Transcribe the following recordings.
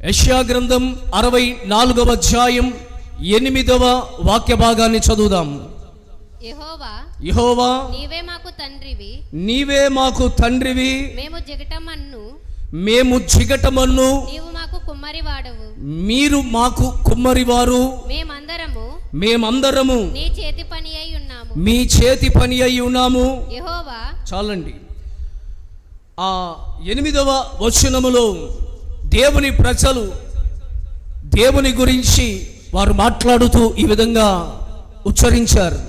యెషయా గ్రంథం 64వ అధ్యాయం 8వ వాక్య భాగాన్ని చదువుదాం. యెహోవా నీవే మాకు తండ్రివి, నీవే మాకు తండ్రివి, మేము జిగటమన్ను, నీవు మాకు కుమ్మరివాడవు, మీరు మాకు కుమ్మరివారు, మేమందరము నీ చేతి పని అయి ఉన్నాము, మీ చేతి పని అయి ఉన్నాము. యెహోవా చాలండి. ఆ 8వ వచనములో దేవుని ప్రజలు దేవుని గురించి వారు మాట్లాడుతూ ఈ విధంగా ఉచ్చరించారు.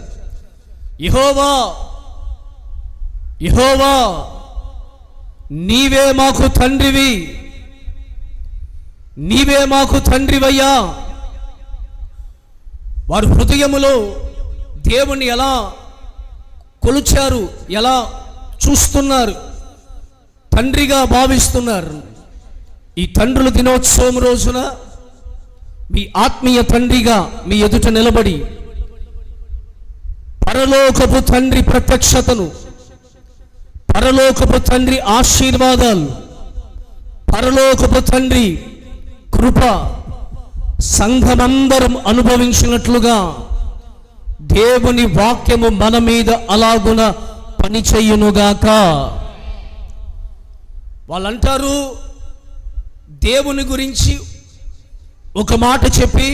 యెహోవా యెహోవా నీవే మాకు తండ్రివి, నీవే మాకు తండ్రివయ్యా. వారు హృదయములో దేవుని ఎలా కొలిచారు, ఎలా చూస్తున్నారు, తండ్రిగా భావిస్తున్నారు. ఈ తండ్రుల దినోత్సవం రోజున మీ ఆత్మీయ తండ్రిగా మీ ఎదుట నిలబడి పరలోకపు తండ్రి ప్రత్యక్షతను, పరలోకపు తండ్రి ఆశీర్వాదాలు, పరలోకపు తండ్రి కృప సంఘమందరం అనుభవించినట్లుగా దేవుని వాక్యము మన మీద అలాగున పనిచేయునుగాక. వాళ్ళంటారు, దేవుని గురించి ఒక మాట చెప్పి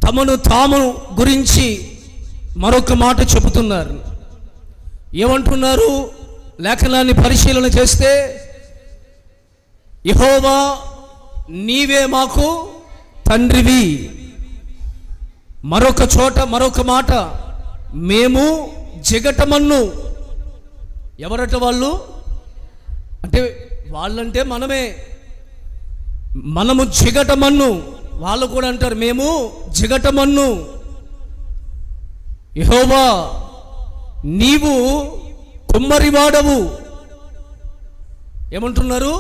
తమను తాము గురించి మరొక మాట చెబుతున్నారు. ఏమంటున్నారు? లేఖనాన్ని పరిశీలన చేస్తే యెహోవా నీవే మాకు తండ్రివి, మరొక చోట మరొక మాట మేము జిగటమన్ను. ఎవరట వాళ్ళు? అంటే వాళ్ళంటే మనము జిగటమన్ను. వాళ్ళు కూడా అంటారు మేము జిగటమన్ను. యెహోవా నీవు కుమ్మరివాడవు. ఏమంటున్నారు?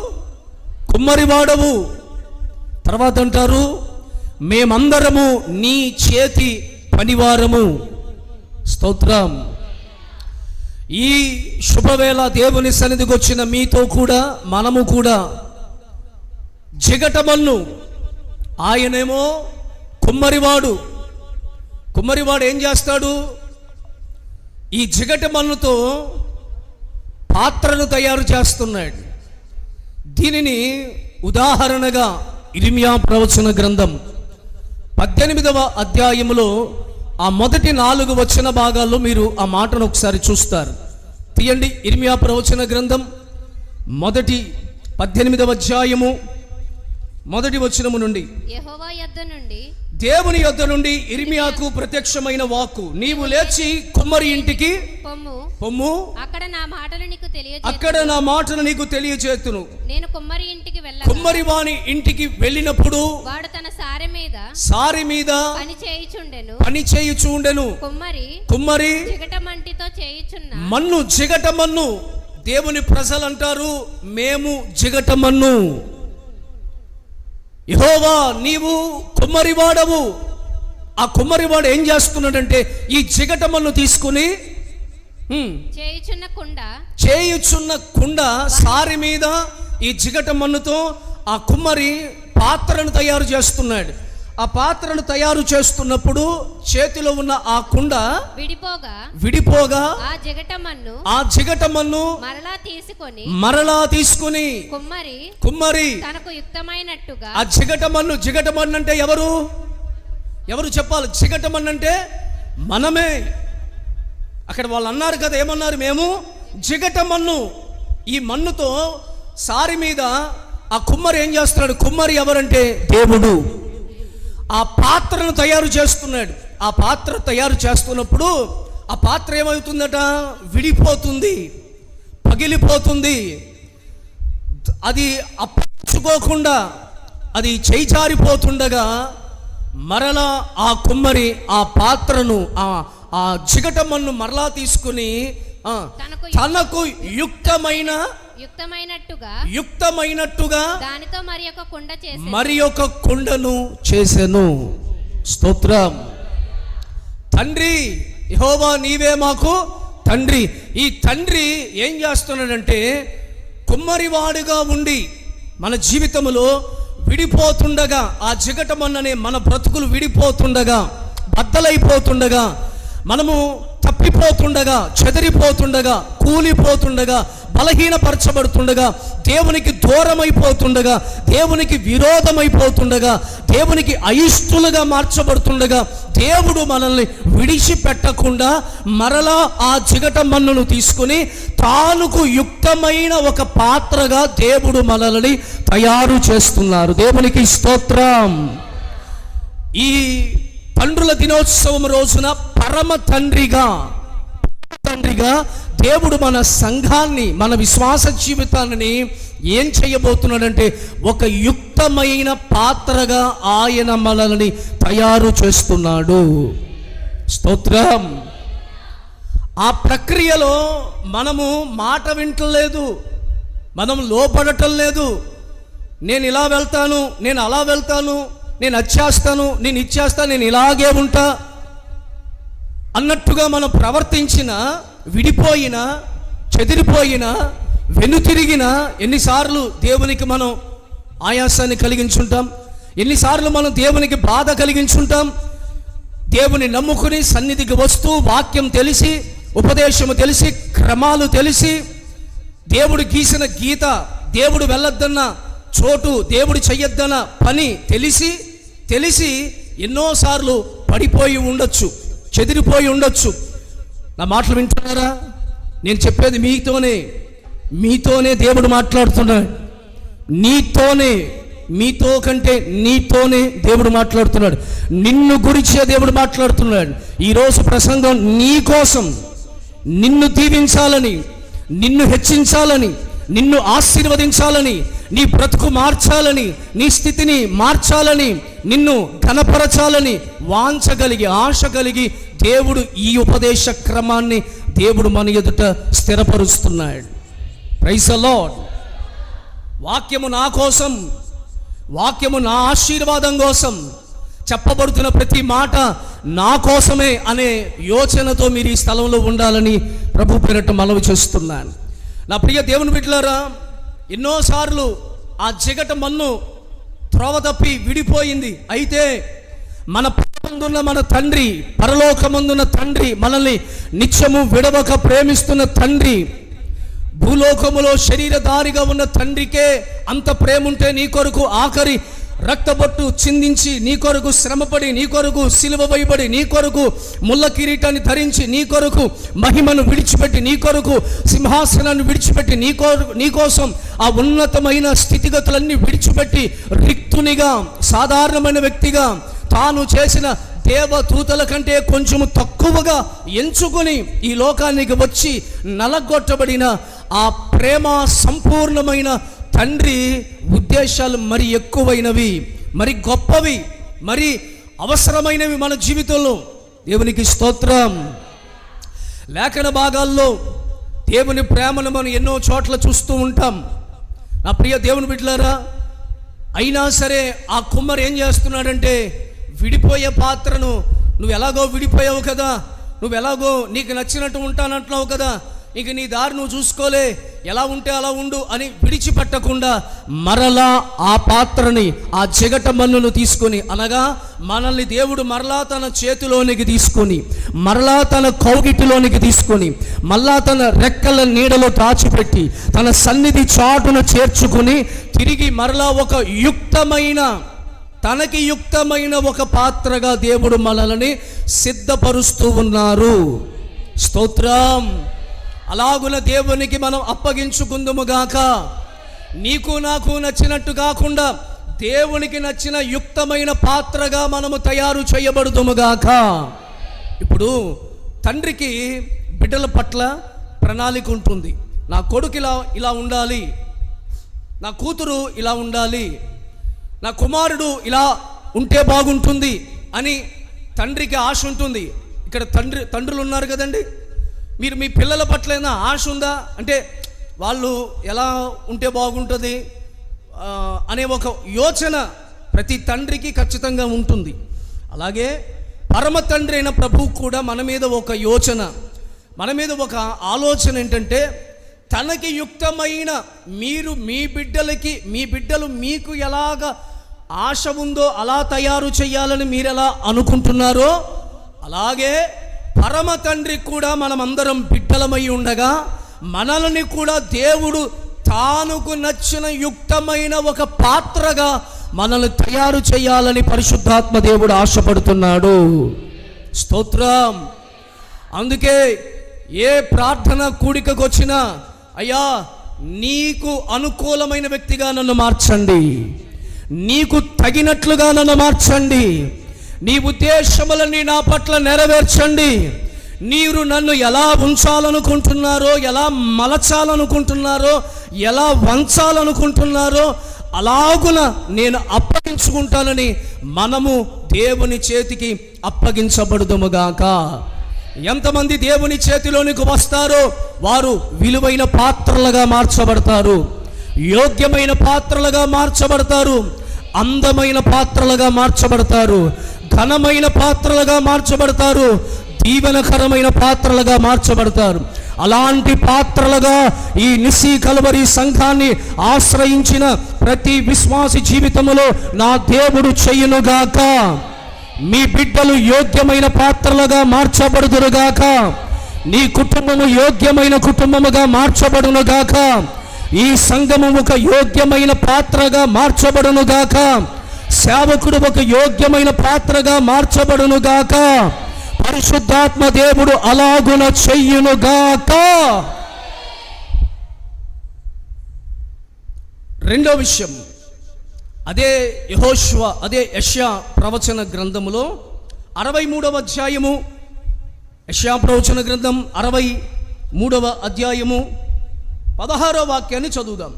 కుమ్మరివాడవు. తర్వాత అంటారు మేమందరము నీ చేతి పనివారము. స్తోత్రం. ఈ శుభవేళ దేవుని సన్నిధికి వచ్చిన మీతో కూడా మనము కూడా జిగటమన్ను. ఆయనేమో కుమ్మరివాడు. కుమ్మరివాడు ఏం చేస్తాడు? ఈ జిగటమన్నుతో పాత్రను తయారు చేస్తున్నాడు. దీనిని ఉదాహరణగా ఇర్మియా ప్రవచన గ్రంథం 18వ అధ్యాయములో ఆ మొదటి 4 వచన భాగాల్లో మీరు ఆ మాటను ఒకసారి చూస్తారు. తీయండి. ఇర్మియా ప్రవచన గ్రంథం మొదటి 18వ అధ్యాయము మొదటి వచనము నుండి. యెహోవా యొద్ద నుండి, దేవుని యొద్ద నుండి ఇర్మియాకు ప్రత్యక్షమైన వాక్కు, నీవు లేచి కుమ్మరి ఇంటికి పొమ్ము, అక్కడ నా మాటలు నీకు తెలియజేతును. నేను కుమ్మరి వాని ఇంటికి వెళ్ళినప్పుడు వాడు తన సారె మీద పని చేయుచుండెను. కుమ్మరి మన్ను జిగటమన్ను. దేవుని ప్రజలు అంటారు మేము జిగటమన్ను. యెహోవా నీవు కుమ్మరివాడవు. ఆ కుమ్మరివాడు ఏం చేస్తున్నాడంటే ఈ జిగటమన్ను తీసుకుని చేయుచున్న కుండ సారి మీద ఈ జిగటమన్నుతో ఆ కుమ్మరి పాత్రను తయారు చేస్తున్నాడు. ఆ పాత్రను తయారు చేస్తున్నప్పుడు చేతిలో ఉన్న ఆ కుండ విడిపోగా ఆ జిగటమన్ను మరలా తీసుకొని కుమ్మరి తనకు యుక్తమైనట్టుగా ఆ జిగటమన్ను అంటే ఎవరు చెప్పాలి? జిగటమన్ను అంటే మనమే. అక్కడ వాళ్ళు అన్నారు కదా, ఏమన్నారు? మేము జిగటమన్ను. ఈ మన్నుతో సారి మీద ఆ కుమ్మరి ఏం చేస్తున్నాడు? కుమ్మరి ఎవరంటే దేవుడు. ఆ పాత్రను తయారు చేస్తున్నాడు. ఆ పాత్ర తయారు చేస్తున్నప్పుడు ఆ పాత్ర ఏమవుతుందట? విడిపోతుంది, పగిలిపోతుంది. అది అప్పచ్చుకోకుండా అది చేజారిపోతుండగా మరలా ఆ కుమ్మరి ఆ పాత్రను ఆ జిగటమన్ను మరలా తీసుకుని తనకు యుక్తమైనట్టుగా దానితో మరి ఒక కుండను చేసెను. స్తోత్రం. తండ్రి యెహోవా నీవే మాకు తండ్రి. ఈ తండ్రి ఏం చేస్తున్నాడంటే కుమ్మరివాడుగా ఉండి మన జీవితంలో విడిపోతుండగా, ఆ జిగటమన్ననే మన బ్రతుకులు విడిపోతుండగా, బద్దలైపోతుండగా, మనము తప్పిపోతుండగా, చెదిరిపోతుండగా, కూలిపోతుండగా, బలహీనపరచబడుతుండగా, దేవునికి దూరమైపోతుండగా, దేవునికి విరోధమైపోతుండగా, దేవునికి అయిష్టులుగా మార్చబడుతుండగా, దేవుడు మనల్ని విడిచిపెట్టకుండా మరలా ఆ జిగట మన్నును తీసుకుని తానుకు యుక్తమైన ఒక పాత్రగా దేవుడు మనల్ని తయారు చేస్తున్నారు. దేవునికి స్తోత్రం. ఈ తండ్రుల దినోత్సవం రోజున పరమ తండ్రిగా దేవుడు మన సంఘాన్ని, మన విశ్వాస జీవితాన్ని ఏం చేయబోతున్నాడంటే ఒక యుక్తమైన పాత్రగా ఆయన మనల్ని తయారు చేస్తున్నాడు. స్తోత్రం. ఆ ప్రక్రియలో మనము మాట వింటలేదు, మనం లోపడటం లేదు. నేను ఇలా వెళ్తాను, నేను అలా వెళ్తాను, నేను వచ్చేస్తాను, నేను ఇచ్చేస్తాను, నేను ఇలాగే ఉంటా అన్నట్టుగా మనం ప్రవర్తించిన, విడిపోయినా, చెదిరిపోయినా, వెనుతిరిగినా ఎన్నిసార్లు దేవునికి మనం ఆయాసాన్ని కలిగించుంటాం, ఎన్నిసార్లు మనం దేవునికి బాధ కలిగించుంటాం. దేవుని నమ్ముకుని సన్నిధికి వస్తూ వాక్యం తెలిసి, ఉపదేశము తెలిసి, క్రమాలు తెలిసి, దేవుడు గీసిన గీత, దేవుడు వెళ్ళొద్దన్న చోటు, దేవుడు చెయ్యొద్దన్న పని తెలిసి ఎన్నోసార్లు పడిపోయి ఉండొచ్చు, చెదిరిపోయి ఉండొచ్చు. నా మాటలు వింటున్నారా? నేను చెప్పేది మీతోనే దేవుడు మాట్లాడుతున్నాడు. మీతో కంటే నీతోనే దేవుడు మాట్లాడుతున్నాడు. నిన్ను గురించే దేవుడు మాట్లాడుతున్నాడు. ఈరోజు ప్రసంగం నీ కోసం, నిన్ను దీవించాలని, నిన్ను హెచ్చించాలని, నిన్ను ఆశీర్వదించాలని, నీ బ్రతుకు మార్చాలని, నీ స్థితిని మార్చాలని, నిన్ను ఘనపరచాలని వాంఛగలిగి, ఆశ కలిగి దేవుడు ఈ ఉపదేశ క్రమాన్ని దేవుడు మన ఎదుట స్థిరపరుస్తున్నాడు. Praise the lord. వాక్యము నా కోసం, వాక్యము నా ఆశీర్వాదం కోసం, చెప్పబడుతున్న ప్రతి మాట నా కోసమే అనే యోచనతో మీరు ఈ స్థలంలో ఉండాలని ప్రభు పేరిట మనవి చేస్తున్నాను. నా ప్రియ దేవుని బిడ్డలారా, ఎన్నోసార్లు ఆ జిగట మన్ను త్రోవ తప్పి విడిపోయింది. అయితే మన పరమందున్న మన తండ్రి, పరలోకమందున్న తండ్రి, మనల్ని నిత్యము విడవక ప్రేమిస్తున్న తండ్రి, భూలోకములో శరీరధారిగా ఉన్న తండ్రికే అంత ప్రేమ ఉంటే నీ కొరకు ఆఖరి రక్తబొట్టు చిందించి, నీ కొరకు శ్రమపడి, నీ కొరకు సిలువ వేయబడి, నీ కొరకు ముళ్ళ కిరీటాన్ని ధరించి, నీ కొరకు మహిమను విడిచిపెట్టి, నీ కొరకు సింహాసనాన్ని విడిచిపెట్టి, నీ కోసం ఆ ఉన్నతమైన స్థితిగతులన్నీ విడిచిపెట్టి రిక్తునిగా, సాధారణమైన వ్యక్తిగా, తాను చేసిన దేవదూతల కంటే కొంచెము తక్కువగా ఎంచుకొని ఈ లోకానికి వచ్చి నలగొట్టబడిన ఆ ప్రేమ సంపూర్ణమైన తండ్రి ఉద్దేశాలు మరి ఎక్కువైనవి, మరి గొప్పవి, మరి అవసరమైనవి మన జీవితంలో. దేవునికి స్తోత్రం. లేఖన భాగాల్లో దేవుని ప్రేమను మనం ఎన్నో చోట్ల చూస్తూ ఉంటాం. నా ప్రియ దేవుని బిడ్డలారా, అయినా సరే ఆ కుమ్మరి ఏం చేస్తున్నాడంటే, విడిపోయే పాత్రను, నువ్వు ఎలాగో విడిపోయావు కదా, నువ్వు ఎలాగో నీకు నచ్చినట్టు ఉంటానంటున్నావు కదా, ఇంక నీ దారి నువ్వు చూసుకోలే, ఎలా ఉంటే అలా ఉండు అని విడిచిపెట్టకుండా మరలా ఆ పాత్రని, ఆ జిగట మన్నును తీసుకొని, అనగా మనల్ని దేవుడు మరలా తన చేతిలోనికి తీసుకొని, మరలా తన కౌగిటిలోనికి తీసుకొని, మరలా తన రెక్కల నీడలో దాచిపెట్టి, తన సన్నిధి చాటును చేర్చుకుని, తిరిగి మరలా ఒక యుక్తమైన, తనకి యుక్తమైన ఒక పాత్రగా దేవుడు మనల్ని సిద్ధపరుస్తూ ఉన్నారు. స్తోత్రం. అలాగున దేవునికి మనం అప్పగించుకుందుముగాక. నీకు నాకు నచ్చినట్టు కాకుండా దేవునికి నచ్చిన యుక్తమైన పాత్రగా మనము తయారు చేయబడుదుముగాక. ఇప్పుడు తండ్రికి బిడ్డల పట్ల ప్రణాళిక ఉంటుంది. నా కొడుకు ఇలా ఉండాలి, నా కూతురు ఇలా ఉండాలి, నా కుమారుడు ఇలా ఉంటే బాగుంటుంది అని తండ్రికి ఆశ ఉంటుంది. ఇక్కడ తండ్రులు ఉన్నారు కదండి, మీరు మీ పిల్లల పట్ల ఏదైనా ఆశ ఉందా అంటే, వాళ్ళు ఎలా ఉంటే బాగుంటుంది అనే ఒక యోచన ప్రతి తండ్రికి ఖచ్చితంగా ఉంటుంది. అలాగే పరమ తండ్రి అయిన ప్రభువు కూడా మన మీద ఒక యోచన, మన మీద ఒక ఆలోచన ఏంటంటే, తనకి యుక్తమైన మీరు మీ బిడ్డలకి, మీ బిడ్డలు మీకు ఎలాగ ఆశ ఉందో అలా తయారు చేయాలని మీరెలా అనుకుంటున్నారో, అలాగే పరమ తండ్రి కూడా మనమందరం బిడ్డలమై ఉండగా మనల్ని కూడా దేవుడు తానుకు నచ్చిన యుక్తమైన ఒక పాత్రగా మనల్ని తయారు చేయాలని పరిశుద్ధాత్మ దేవుడు ఆశపడుతున్నాడు. స్తోత్రం. అందుకే ఏ ప్రార్థన కూడికకు వచ్చినా, అయ్యా నీకు అనుకూలమైన వ్యక్తిగా నన్ను మార్చండి, నీకు తగినట్లుగా నన్ను మార్చండి, నీ ఉద్దేశములన్నీ నా పట్ల నెరవేర్చండి, మీరు నన్ను ఎలా ఉంచాలనుకుంటున్నారో, ఎలా మలచాలనుకుంటున్నారో, ఎలా వంచాలనుకుంటున్నారో అలాగున నేను అప్పగించుకుంటానని మనము దేవుని చేతికి అప్పగించబడుదుముగాక. ఎంతమంది దేవుని చేతిలోనికి వస్తారో వారు విలువైన పాత్రలుగా మార్చబడతారు, యోగ్యమైన పాత్రలుగా మార్చబడతారు, అందమైన పాత్రలుగా మార్చబడతారు, ఘనమైన పాత్రలుగా మార్చబడతారు, దీవెనకరమైన పాత్రలుగా మార్చబడతారు. అలాంటి పాత్రలుగా ఈ నిస్సీ కల్వరి సంఘాన్ని ఆశ్రయించిన ప్రతి విశ్వాసి జీవితములో నా దేవుడు చెయ్యునుగాక. మీ బిడ్డలు యోగ్యమైన పాత్రలుగా మార్చబడుదురుగాక. నీ కుటుంబము యోగ్యమైన కుటుంబముగా మార్చబడునుగాక. ఈ సంఘము ఒక యోగ్యమైన పాత్రగా మార్చబడునుగాక. సేవకుడు ఒక యోగ్యమైన పాత్రగా మార్చబడునుగాక. పరిశుద్ధాత్మ దేవుడు అలాగున చెయ్యునుగాక. రెండో విషయం, అదే యెహోషువ, అదే యెషయా ప్రవచన గ్రంథములో 63వ అధ్యాయము, యెషయా ప్రవచన గ్రంథం 63వ అధ్యాయము 16వ వాక్యాన్ని చదువుదాం.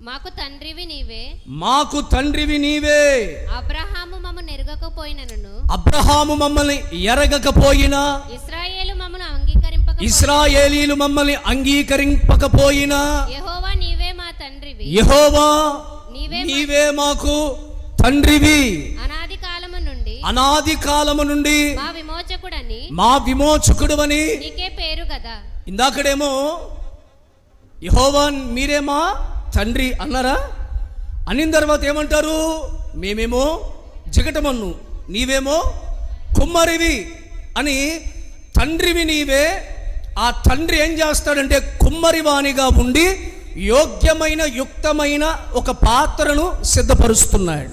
మాకు తండ్రివి నీవే, మాకు తండ్రివి నీవే. అబ్రహాము మమ్మల్ని ఎరగకపోయినను, అబ్రహాము మమ్మల్ని ఎరగకపోయినా, ఇశ్రాయేలీలు మమ్మల్ని అంగీకరింపకపోయినా, యెహోవా నీవే మా తండ్రివి, యెహోవా నీవే మాకు తండ్రివి. అనాది కాలము నుండి మా విమోచకుడని నీకే పేరు కదా. ఇందాకడేమో యెహోవా మీరే మా తండ్రి అన్నారా, అనిన తర్వాత ఏమంటారు, మేమేమో జిగటమన్ను, నీవేమో కుమ్మరివి అని. తండ్రివి నీవే. ఆ తండ్రి ఏం చేస్తాడంటే కుమ్మరివానిగా ఉండి యోగ్యమైన యుక్తమైన ఒక పాత్రను సిద్ధపరుస్తున్నాడు.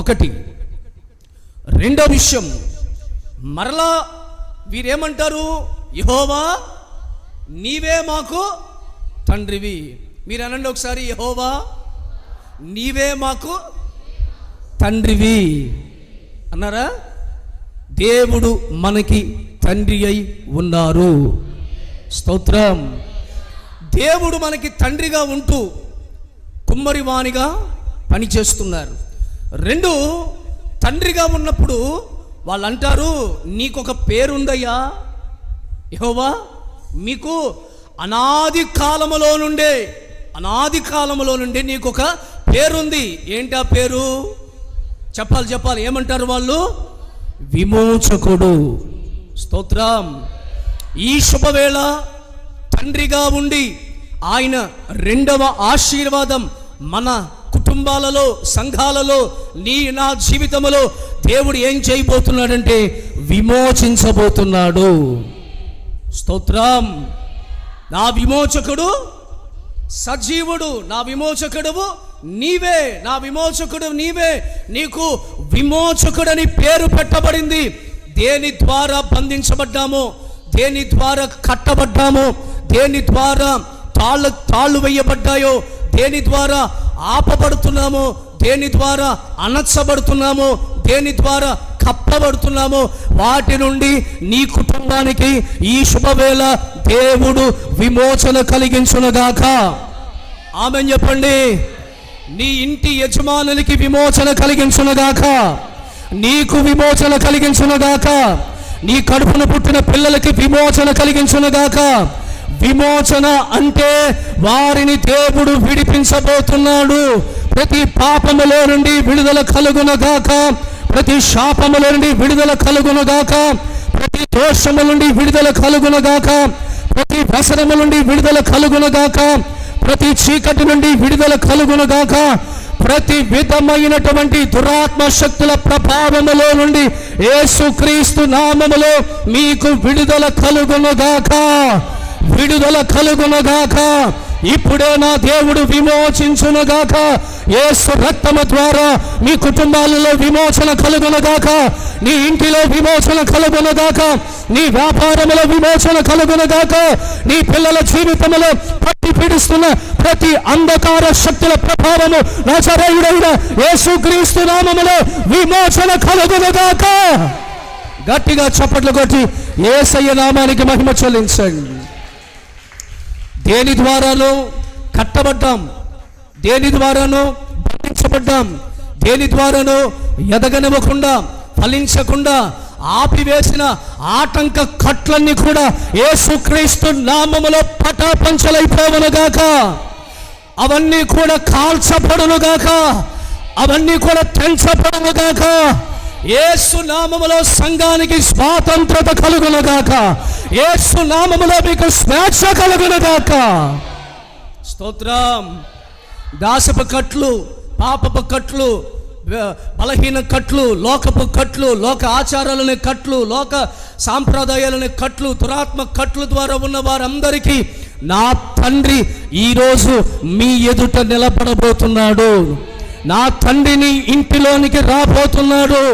ఒకటి. రెండో విషయం, మరలా వీరేమంటారు, యెహోవా నీవే మాకు తండ్రివి. మీరు అనండి ఒకసారి, యెహోవా నీవే మాకు తండ్రివి అన్నారా. దేవుడు మనకి తండ్రి అయి ఉన్నారు. స్తోత్రం. దేవుడు మనకి తండ్రిగా ఉంటూ కుమ్మరివానిగా పనిచేస్తున్నారు. రెండు, తండ్రిగా ఉన్నప్పుడు వాళ్ళు అంటారు, నీకొక పేరుందయ్యా యెహోవా, మీకు అనాది కాలములో నుండే నీకొక పేరుంది. ఏంటి ఆ పేరు? చెప్పాలి. ఏమంటారు వాళ్ళు? విమోచకుడు. స్తోత్రం. ఈ శుభవేళ తండ్రిగా ఉండి ఆయన రెండవ ఆశీర్వాదం మన కుటుంబాలలో, సంఘాలలో, నా జీవితంలో దేవుడు ఏం చేయబోతున్నాడంటే విమోచించబోతున్నాడు. స్తోత్రం. నా విమోచకుడు సజీవుడు, నా విమోచకుడు నీవే, నా విమోచకుడు నీవే. నీకు విమోచకుడని పేరు పెట్టబడింది. దేని ద్వారా బంధించబడ్డామో, దేని ద్వారా కట్టబడ్డామో, దేని ద్వారా తాళ్ళు వేయబడ్డాయో, దేని ద్వారా ఆపబడుతున్నామో, దేని ద్వారా అణచబడుతున్నామో, దేని ద్వారా కప్పబడుతున్నామో, వాటి నుండి నీ కుటుంబానికి ఈ శుభవేళ దేవుడు విమోచన కలిగించునుగాక. ఆమేన్ చెప్పండి. నీ ఇంటి యజమానునికి విమోచన కలిగించునుగాక. నీకు విమోచన కలిగించునుగాక. నీ కడుపున పుట్టిన పిల్లలకి విమోచన కలిగించునుగాక. విమోచన అంటే వారిని దేవుడు విడిపించబోతున్నాడు. ప్రతి పాపములో నుండి విడుదల కలుగునుగాక. ప్రతి శాపముల నుండి విడుదల కలుగునుగాక. ప్రతి దోషము నుండి విడుదల కలుగునుగాక. ప్రతి వ్యసనము నుండి విడుదల కలుగునుగాక. ప్రతి చీకటి నుండి విడుదల కలుగునుగాక. ప్రతి విధమైనటువంటి దురాత్మ శక్తుల ప్రభావములో నుండి యేసుక్రీస్తు నామములో మీకు విడుదల కలుగునుగాక, విడుదల కలుగునుగాక. ఇప్పుడే నా దేవుడు విమోచించునుగాక. యేసు రక్తము ద్వారా మీ కుటుంబాలలో విమోచన కలుగునుగాక, నీ ఇంటిలో విమోచన కలుగునుగాక, నీ వ్యాపారములో విమోచన కలుగునుగాక, నీ పిల్లల జీవితంలో పట్టి పీడిస్తున్న ప్రతి అంధకార శక్తుల ప్రభావము నజరేయుడైన యేసుక్రీస్తు నామములో విమోచన కలుగునుగాక. గట్టిగా చప్పట్లు కొట్టి యేసయ్య నామానికి మహిమ చెల్లించండి. దేని ద్వారానో కట్టబడ్డాం, దేని ద్వారానో బంధించబడ్డాం, దేని ద్వారానో ఎదగనివ్వకుండా ఫలించకుండా ఆపివేసిన ఆటంక కట్లన్నీ కూడా యేసుక్రీస్తు నామములో పటాపంచలైపోవనుగాక. అవన్నీ కూడా కాల్చబడునుగాక, అవన్నీ కూడా తెంచబడునుగాక. యేసు నామములో సంఘానికి స్వాతంత్రత కలుగునుగాక, యేసు నామములో మీకు స్వేచ్ఛ కలుగునుగాక. స్తోత్రం. దాసపు కట్లు, పాపపు కట్లు, బలహీన కట్లు, లోకపు కట్లు, లోక ఆచారాలనే కట్లు, లోక సాంప్రదాయాలనే కట్లు, దురాత్మ కట్లు ద్వారా ఉన్న వారందరికీ నా తండ్రి ఈరోజు మీ ఎదుట నిలబడబోతున్నాడు. నా తండ్రిని ఇంటిలోనికి రాబోతున్నాడు.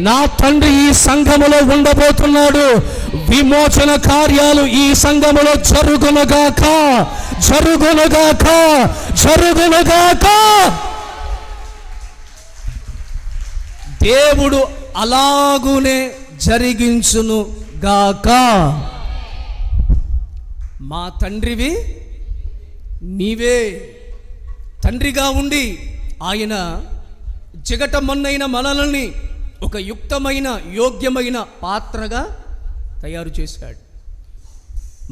నా తండ్రి ఈ సంఘములో ఉండబోతున్నాడు. విమోచన కార్యాలు ఈ సంఘములో జరుగునుగాక, జరుగునుగాక, జరుగునుగాక. దేవుడు అలాగునే జరిగించును గాక. మా తండ్రివి నీవే. తండ్రిగా ఉండి ఆయన జగటమన్నైన మనల్ని ఒక యుక్తమైన యోగ్యమైన పాత్రగా తయారు చేశాడు.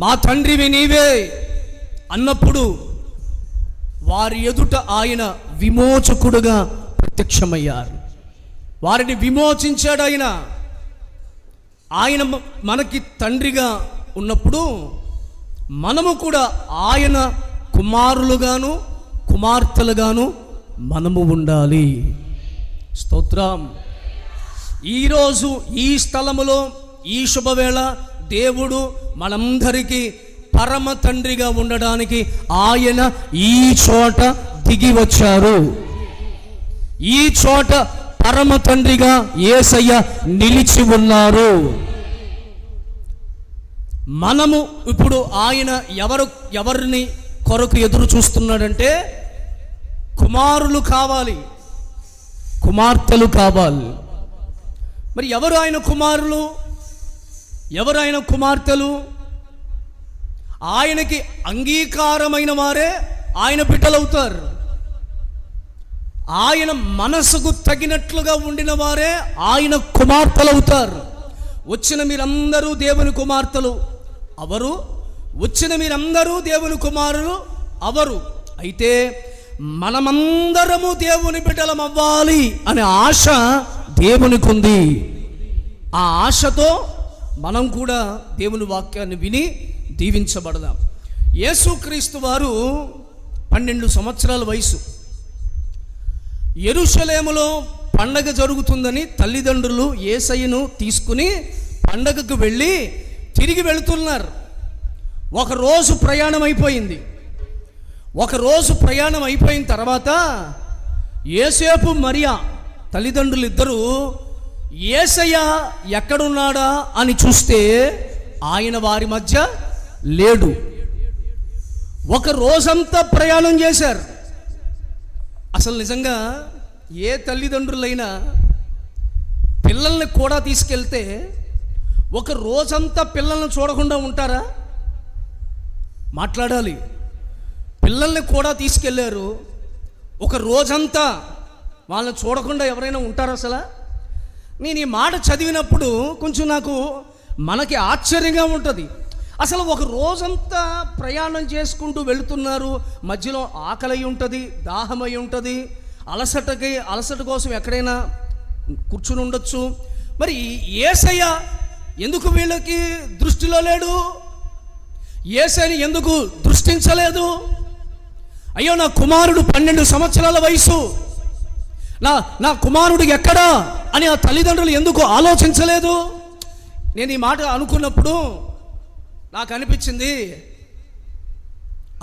మా తండ్రివి నీవే అన్నప్పుడు వారి ఎదుట ఆయన విమోచకుడుగా ప్రత్యక్షమయ్యారు. వారిని విమోచించాడు ఆయన. ఆయన మనకి తండ్రిగా ఉన్నప్పుడు మనము కూడా ఆయన కుమారులుగాను కుమార్తెలుగాను మనము ఉండాలి. స్తోత్రం. ఈరోజు ఈ స్థలములో ఈ శుభవేళ దేవుడు మనందరికీ పరమ తండ్రిగా ఉండడానికి ఆయన ఈ చోట దిగి వచ్చారు. ఈ చోట పరమ తండ్రిగా యేసయ్య నిలిచి ఉన్నారు. మనము ఇప్పుడు ఆయన ఎవరిని కొరకు ఎదురు చూస్తున్నాడంటే కుమారులు కావాలి, కుమార్తెలు కావాలి. మరి ఎవరు ఆయన కుమారులు, ఎవరు ఆయన కుమార్తెలు? ఆయనకి అంగీకారమైన వారే ఆయన బిడ్డలవుతారు. ఆయన మనసుకు తగినట్లుగా ఉండిన వారే ఆయన కుమార్తెలవుతారు. వచ్చిన మీరందరూ దేవుని కుమార్తెలు అవరు, వచ్చిన మీరందరూ దేవుని కుమారులు అవరు. అయితే మనమందరము దేవుని బిడ్డలం అవ్వాలి అనే ఆశ దేవునికి ఉంది. ఆ ఆశతో మనం కూడా దేవుని వాక్యాన్ని విని దీవించబడదాం. యేసుక్రీస్తు వారు 12 సంవత్సరాల వయసు. యెరూషలేములో పండగ జరుగుతుందని తల్లిదండ్రులు యేసయ్యను తీసుకుని పండగకు వెళ్ళి తిరిగి వెళుతున్నారు. ఒకరోజు ప్రయాణం అయిపోయింది. ఒకరోజు ప్రయాణం అయిపోయిన తర్వాత యేసేపు మరియా తల్లిదండ్రులు ఇద్దరూ యేసయ్య ఎక్కడున్నాడా అని చూస్తే ఆయన వారి మధ్య లేడు. ఒక రోజంతా ప్రయాణం చేశారు. అసలు నిజంగా ఏ తల్లిదండ్రులైనా పిల్లల్ని కూడా తీసుకెళ్తే ఒక రోజంతా పిల్లల్ని చూడకుండా ఉంటారా? మాట్లాడాలి. పిల్లల్ని కూడా తీసుకెళ్ళారు. ఒక రోజంతా వాళ్ళని చూడకుండా ఎవరైనా ఉంటారా? అసలు నేను ఈ మాట చదివినప్పుడు కొంచెం మనకి ఆశ్చర్యంగా ఉంటుంది. అసలు ఒక రోజంతా ప్రయాణం చేసుకుంటూ వెళుతున్నారు. మధ్యలో ఆకలి ఉంటుంది, దాహమై ఉంటుంది, అలసట కోసం ఎక్కడైనా కూర్చుని ఉండొచ్చు. మరి యేసయ్య ఎందుకు వీళ్ళకి దృష్టిలో లేడు? యేసయ్యని ఎందుకు దృష్టించలేదు? అయ్యో, నా కుమారుడు 12 సంవత్సరాల వయసు, నా కుమారుడు ఎక్కడా అని ఆ తల్లిదండ్రులు ఎందుకు ఆలోచించలేదు? నేను ఈ మాట అనుకున్నప్పుడు నాకు అనిపించింది,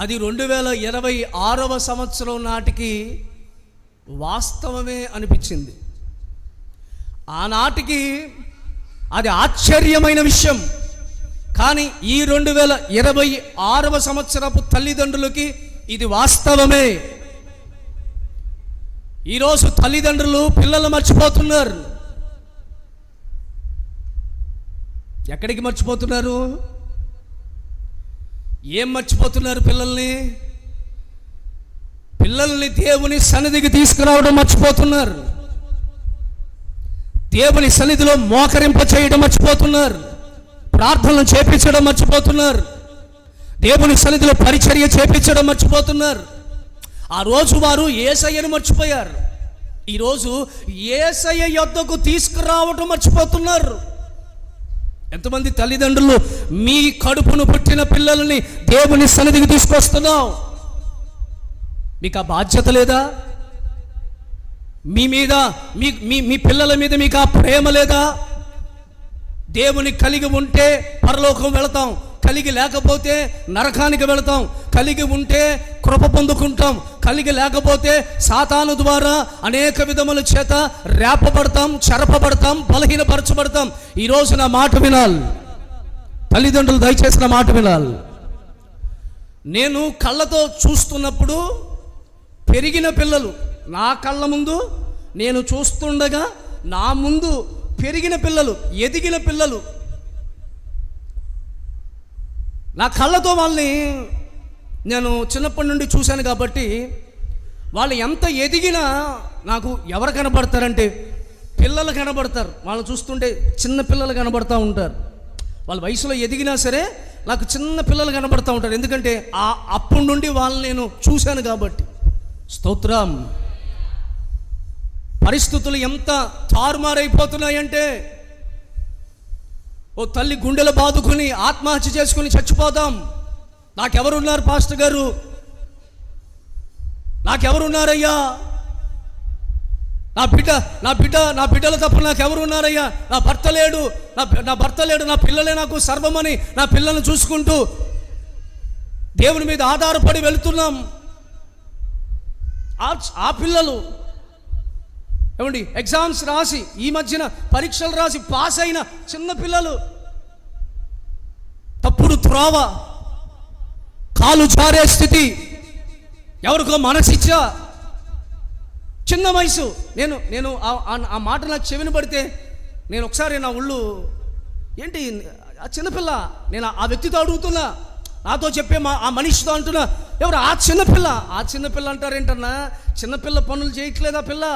అది 2026 సంవత్సరం నాటికి వాస్తవమే అనిపించింది. ఆనాటికి అది ఆశ్చర్యమైన విషయం. కానీ ఈ 2026 సంవత్సరపు తల్లిదండ్రులకి ఇది వాస్తవమే. ఈరోజు తల్లిదండ్రులు పిల్లలు మర్చిపోతున్నారు. ఎక్కడికి మర్చిపోతున్నారు? ఏం మర్చిపోతున్నారు? పిల్లల్ని దేవుని సన్నిధికి తీసుకురావడం మర్చిపోతున్నారు. దేవుని సన్నిధిలో మోకరింప చేయడం మర్చిపోతున్నారు. ప్రార్థనలు చేపించడం మర్చిపోతున్నారు. దేవుని సన్నిధిలో పరిచర్య చేపించడం మర్చిపోతున్నారు. ఆ రోజు వారు యేసయ్యను మర్చిపోయారు. ఈరోజు యేసయ్య యొద్దకు తీసుకురావడం మర్చిపోతున్నారు. ఎంతమంది తల్లిదండ్రులు మీ కడుపును పుట్టిన పిల్లల్ని దేవుని సన్నిధికి తీసుకొస్తున్నాం? మీకు ఆ బాధ్యత లేదా? మీ మీద మీ పిల్లల మీద మీకు ఆ ప్రేమ లేదా? దేవుని కలిగి ఉంటే పరలోకం వెళతాం, కలిగి లేకపోతే నరకానికి వెళతాం. కలిగి ఉంటే కృప పొందుకుంటాం, కలిగి లేకపోతే సాతాను ద్వారా అనేక విధముల చేత రేపబడతాం, చెరపబడతాం, బలహీనపరచబడతాం. ఈరోజు నా మాట వినాలి తల్లిదండ్రులు, దయచేసి నా మాట వినాలి. నేను కళ్ళతో చూస్తున్నప్పుడు పెరిగిన పిల్లలు నా కళ్ళ ముందు నేను చూస్తుండగా నా ముందు పెరిగిన పిల్లలు, ఎదిగిన పిల్లలు, నా కళ్ళతో వాళ్ళని నేను చిన్నప్పటి నుండి చూశాను. కాబట్టి వాళ్ళు ఎంత ఎదిగినా నాకు ఎవరు కనబడతారంటే పిల్లలు కనబడతారు. వాళ్ళు చూస్తుంటే చిన్న పిల్లలు కనబడతా ఉంటారు. వాళ్ళ వయసులో ఎదిగినా సరే నాకు చిన్న పిల్లలు కనబడతా ఉంటారు. ఎందుకంటే అప్పటి నుండి వాళ్ళని నేను చూశాను కాబట్టి. స్తోత్రం. పరిస్థితులు ఎంత తారుమారైపోతున్నాయంటే, ఓ తల్లి గుండెలు బాదుకుని ఆత్మహత్య చేసుకుని చచ్చిపోదాం. నాకెవరున్నారు పాస్టర్ గారు? నాకెవరున్నారయ్యా? నా బిడ్డల తప్ప నాకెవరున్నారయ్యా? నా భర్త లేడు, నా పిల్లలే నాకు సర్వమని నా పిల్లల్ని చూసుకుంటూ దేవుని మీద ఆధారపడి వెళుతున్నాం. ఆ పిల్లలు ఏమండి ఎగ్జామ్స్ రాసి ఈ మధ్యన పరీక్షలు రాసి పాస్ అయిన చిన్న పిల్లలు తప్పుడు త్రోవ, కాలు జారే స్థితి, ఎవరికో మనసిచ్చా, చిన్న వయసు. నేను ఆ మాట నాకు చెవిని పడితే నేను ఒకసారి నా ఒళ్ళు ఏంటి ఆ చిన్నపిల్ల, నేను ఆ వ్యక్తితో అడుగుతున్నా, నాతో చెప్పే ఆ మనిషితో అంటున్నా, ఎవరు ఆ చిన్నపిల్ల అంటారేంటన్నా? చిన్నపిల్ల పనులు చేయట్లేదా పిల్ల?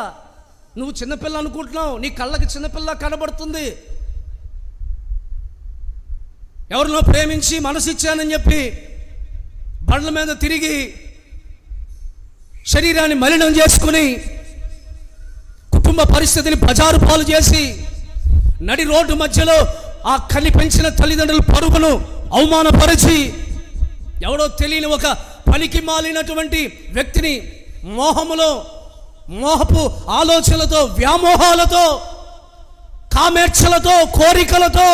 నువ్వు చిన్నపిల్ల అనుకుంటున్నావు, నీ కళ్ళకి చిన్నపిల్ల కనబడుతుంది. ఎవరినో ప్రేమించి మనసు ఇచ్చానని చెప్పి బండ్ల మీద తిరిగి శరీరాన్ని మలినం చేసుకుని కుటుంబ పరిస్థితిని బజారు పాలు చేసి నడి రోడ్డు మధ్యలో ఆ కని పెంచిన తల్లిదండ్రుల పరుగును అవమానపరిచి ఎవడో తెలియని ఒక పనికి మాలినటువంటి వ్యక్తిని మోహపు ఆలోచనలతో, వ్యామోహాలతో, కామేచ్ఛలతో, కోరికలతో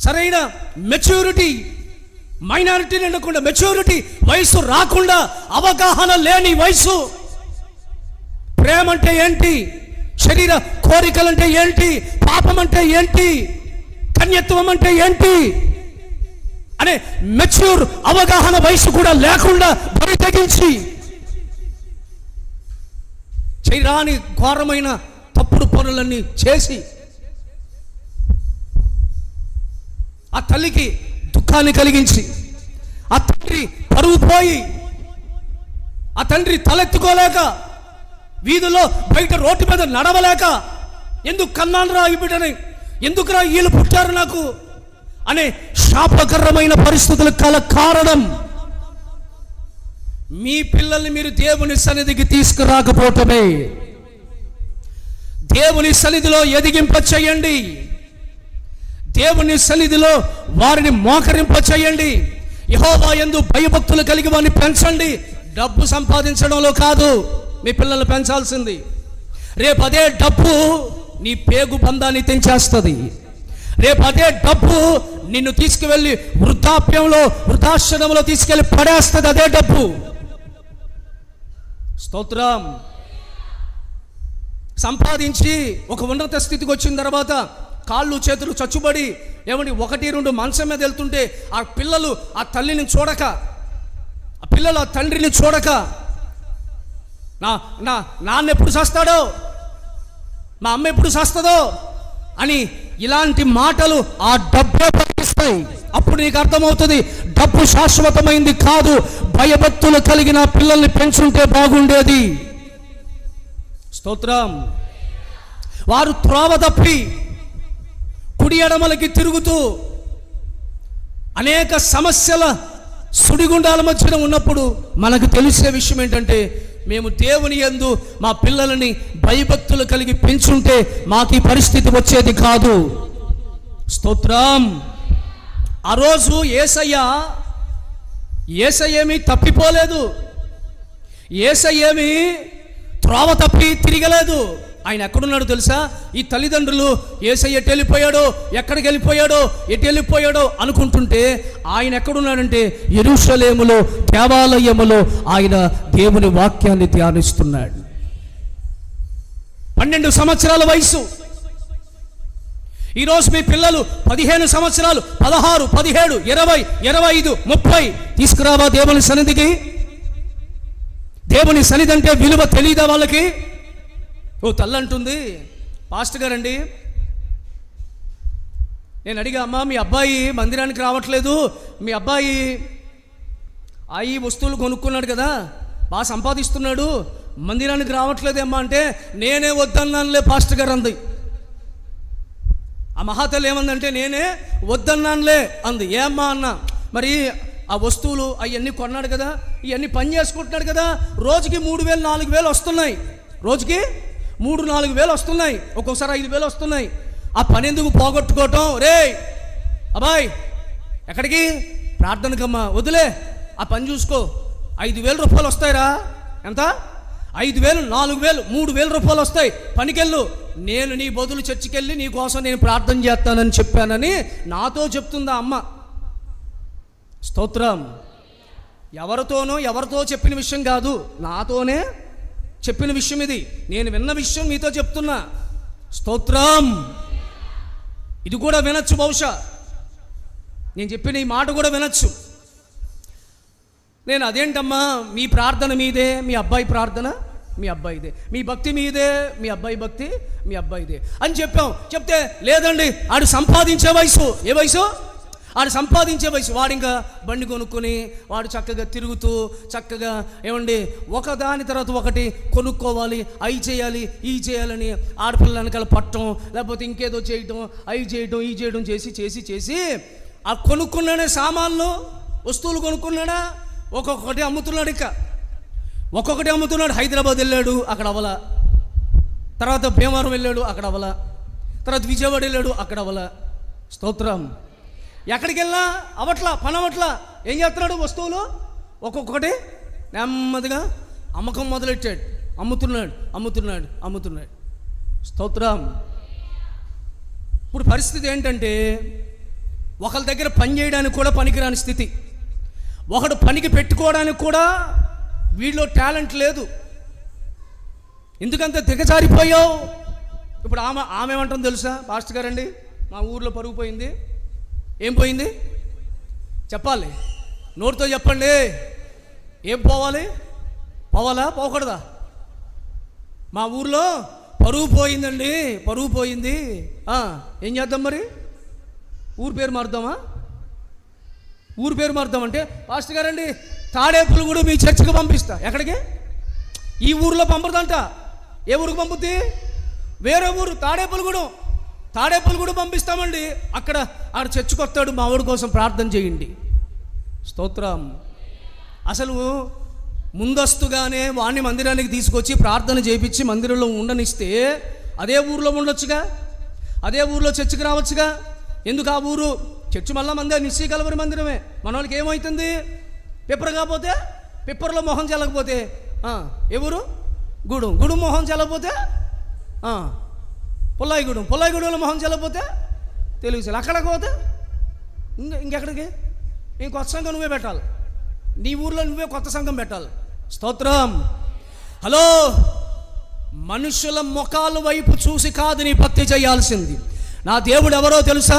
సరైన మెచ్యూరిటీ, మైనారిటీ ఉండకుండా మెచ్యూరిటీ వయసు రాకుండా, అవగాహన లేని వయసు, ప్రేమ అంటే ఏంటి, శరీర కోరికలంటే ఏంటి, పాపం అంటే ఏంటి, కన్యత్వం అంటే ఏంటి అనే మెచ్యూర్ అవగాహన వయసు కూడా లేకుండా బరి తెగించి చేయరాని ఘోరమైన తప్పుడు పనులన్నీ చేసి ఆ తల్లికి దుఃఖాన్ని కలిగించి, ఆ తండ్రి పరువు పోయి, ఆ తండ్రి తలెత్తుకోలేక, వీధిలో బయట రోడ్డు మీద నడవలేక, ఎందుకు కన్నాను ఈ బిడ్డని, ఎందుకురా వీళ్ళు పుట్టారు నాకు అనే శాపకరమైన పరిస్థితులకు కల కారణం మీ పిల్లల్ని మీరు దేవుని సన్నిధికి తీసుకురాకపోవటమే. దేవుని సన్నిధిలో ఎదిగింప చేయండి, దేవుని సన్నిధిలో వారిని మోకరింప చేయండి, యెహోవా యందు భయభక్తులు కలిగి వారిని పెంచండి. డబ్బు సంపాదించడంలో కాదు మీ పిల్లల్ని పెంచాల్సింది. రేపు అదే డబ్బు నీ పేగు బంధాన్ని తెంచేస్తుంది. రేపు అదే డబ్బు నిన్ను తీసుకువెళ్ళి వృద్ధాశ్రమంలో తీసుకెళ్ళి పడేస్తుంది. అదే డబ్బు. స్తోత్రం. సంపాదించి ఒక ఉన్నత స్థితికి వచ్చిన తర్వాత కాళ్ళు చేతులు చచ్చుబడి ఏమండి 1-2 మంచం మీద వెళ్తుంటే ఆ పిల్లలు ఆ తల్లిని చూడక, ఆ పిల్లలు ఆ తండ్రిని చూడక, నా నాన్న ఎప్పుడు చేస్తాడో, మా అమ్మ ఎప్పుడు చేస్తుందో అని ఇలాంటి మాటలు ఆ డబ్బే పట్టిస్తాయి. అప్పుడు నీకు అర్థమవుతుంది డబ్బు శాశ్వతమైంది కాదు. భయభక్తులు కలిగిన పిల్లల్ని పెంచుంటే బాగుండేది. స్తోత్రం. వారు త్రోవ తప్పి కుడి ఎడమలకి తిరుగుతూ అనేక సమస్యల సుడిగుండాల మధ్యన ఉన్నప్పుడు మనకు తెలిసే విషయం ఏంటంటే, మేము దేవుని యందు మా పిల్లలని భయభక్తులు కలిగి పెంచుంటే మాకు ఈ పరిస్థితి వచ్చేది కాదు. స్తోత్రం. ఆ రోజు యేసయ్య ఏమీ తప్పిపోలేదు. యేసయ్య ఏమీ త్రోవ తప్పి తిరగలేదు. ఆయన ఎక్కడున్నాడో తెలుసా? ఈ తల్లిదండ్రులు యేసయ్య ఎటు వెళ్ళిపోయాడో, ఎక్కడికి వెళ్ళిపోయాడో, ఎటు వెళ్ళిపోయాడో అనుకుంటుంటే ఆయన ఎక్కడున్నాడంటే యెరూషలేములో దేవాలయములో ఆయన దేవుని వాక్యాన్ని ధ్యానిస్తున్నాడు. 12 సంవత్సరాల వయసు. ఈరోజు మీ పిల్లలు 15 సంవత్సరాలు, 16, 17, 20, 25, 30 తీసుకురావా దేవుని సన్నిధికి? దేవుని సన్నిధి అంటే విలువ తెలియదా వాళ్ళకి? ఓ తల్లి అంటుంది, పాస్టర్ గారండి, నేను అడిగా, అమ్మా మీ అబ్బాయి మందిరానికి రావట్లేదు, మీ అబ్బాయి ఈ వస్తువులు కొనుక్కున్నాడు కదా, బాగా సంపాదిస్తున్నాడు, మందిరానికి రావట్లేదేమ్మా అంటే, నేనే వద్దన్నానులే పాస్టర్ గారు అంది. ఆ మహాతల్లి ఏమందంటే, నేనే వద్దన్నానులే అంది. ఏమ్మా అన్నా, మరి ఆ వస్తువులు అవన్నీ కొన్నాడు కదా, ఇవన్నీ పని చేసుకుంటున్నాడు కదా, రోజుకి 3,000 4,000 వస్తున్నాయి, రోజుకి 3-4 వస్తున్నాయి, ఒక్కొక్కసారి 5,000 వస్తున్నాయి. ఆ పని ఎందుకు పోగొట్టుకోవటం? రే అబ్బాయి, ఎక్కడికి? ప్రార్థనకమ్మా. వదిలే, ఆ పని చూసుకో. 5,000 రూపాయలు వస్తాయిరా. ఎంత? 5,000, 4,000, 3,000 రూపాయలు వస్తాయి, పనికెళ్ళు. నేను నీ బదులు చర్చికెళ్ళి నీ కోసం నేను ప్రార్థన చేస్తానని చెప్పానని నాతో చెప్తుందా అమ్మ. స్తోత్రం. ఎవరితో చెప్పిన విషయం కాదు, నాతోనే చెప్పిన విషయం ఇది. నేను విన్న విషయం మీతో చెప్తున్నా. స్తోత్రం. ఇది కూడా వినొచ్చు, బహుశా నేను చెప్పిన ఈ మాట కూడా వినొచ్చు. నేను అదేంటమ్మా, మీ ప్రార్థన మీదే, మీ అబ్బాయి ప్రార్థన మీ అబ్బాయిదే, మీ భక్తి మీదే, మీ అబ్బాయి భక్తి మీ అబ్బాయిదే అని చెప్పాం. చెప్తే లేదండి, ఆడు సంపాదించే వయసు. ఏ వయసు? ఆడు సంపాదించే వయసు. వాడు ఇంకా బండి కొనుక్కొని వాడు చక్కగా తిరుగుతూ చక్కగా ఏమండి ఒకదాని తర్వాత ఒకటి కొనుక్కోవాలి, అవి చేయాలి, ఇవి చేయాలని ఆడపిల్ల వెనకాల పట్టడం, లేకపోతే ఇంకేదో చేయటం, అవి చేయటం, ఈ చేయడం చేసి ఆ కొనుక్కున్నాడే సామాన్లు, వస్తువులు కొనుక్కున్నాడా, ఒక్కొక్కటి అమ్ముతున్నాడు. ఇక ఒక్కొక్కటి అమ్ముతున్నాడు. హైదరాబాద్ వెళ్ళాడు, అక్కడ అవల. తర్వాత భీమవరం వెళ్ళాడు, అక్కడ అవల. తర్వాత విజయవాడ వెళ్ళాడు, అక్కడ అవల. స్తోత్రం. ఎక్కడికి వెళ్ళా అవట్లా, పని అవట్లా. ఏం చేస్తున్నాడు? వస్తువులు ఒక్కొక్కటి నెమ్మదిగా అమ్మకం మొదలెట్టాడు. అమ్ముతున్నాడు. స్తోత్రం. ఇప్పుడు పరిస్థితి ఏంటంటే, ఒకరి దగ్గర పని చేయడానికి కూడా పనికిరాని స్థితి, ఒకడు పనికి పెట్టుకోవడానికి కూడా వీళ్ళలో టాలెంట్ లేదు. ఎందుకంత దిగజారిపోయావు? ఇప్పుడు ఆమె ఏమంటుంది తెలుసా పాస్టర్ గారండి, మా ఊర్లో పరుగు పోయింది. ఏం పోయింది చెప్పాలి, నోటితో చెప్పండి. ఏం పోవాలి? పోవాలా పోకూడదా? మా ఊర్లో పరుగు పోయిందండి, పరుగు పోయింది. ఏం చేద్దాం మరి? ఊరి పేరు మారుద్దామా? ఊరి పేరు మారుద్దామంటే, పాస్టర్ గారండి తాడేపల్లిగూడెం మీ చర్చికి పంపిస్తా. ఎక్కడికి? ఈ ఊరిలో పంపదంట. ఏ ఊరికి పంపుద్ది? వేరే ఊరు, తాడేపల్లిగూడెం పంపిస్తామండి. అక్కడ చర్చికి వస్తాడు, మా ఊడి కోసం ప్రార్థన చేయండి. స్తోత్రం. అసలు ముందస్తుగానే వాణ్ణి మందిరానికి తీసుకొచ్చి ప్రార్థన చేయించి మందిరంలో ఉండనిస్తే అదే ఊరిలో ఉండొచ్చుగా, అదే ఊరిలో చర్చికి రావచ్చుగా. ఎందుకు ఆ ఊరు? చర్చి మళ్ళా నిశ్చయ కలవరి మందిరమే. మన వాళ్ళకి ఏమవుతుంది? పేపర్ కాకపోతే పిప్పర్లో మొహం చల్లకపోతే ఎవరు గుడు మొహం చల్లకపోతే పుల్లాయిగూడెంలో మొహం చల్లకపోతే తెలుగు చల్ల. అక్కడికి పోతే ఇంకెక్కడికి కొత్త సంఘం నువ్వే పెట్టాలి, నీ ఊర్లో నువ్వే కొత్త సంఘం పెట్టాలి. స్తోత్రం. హలో, మనుషుల ముఖాల వైపు చూసి కాదు నీ భక్తి చేయాల్సింది. నా దేవుడు ఎవరో తెలుసా?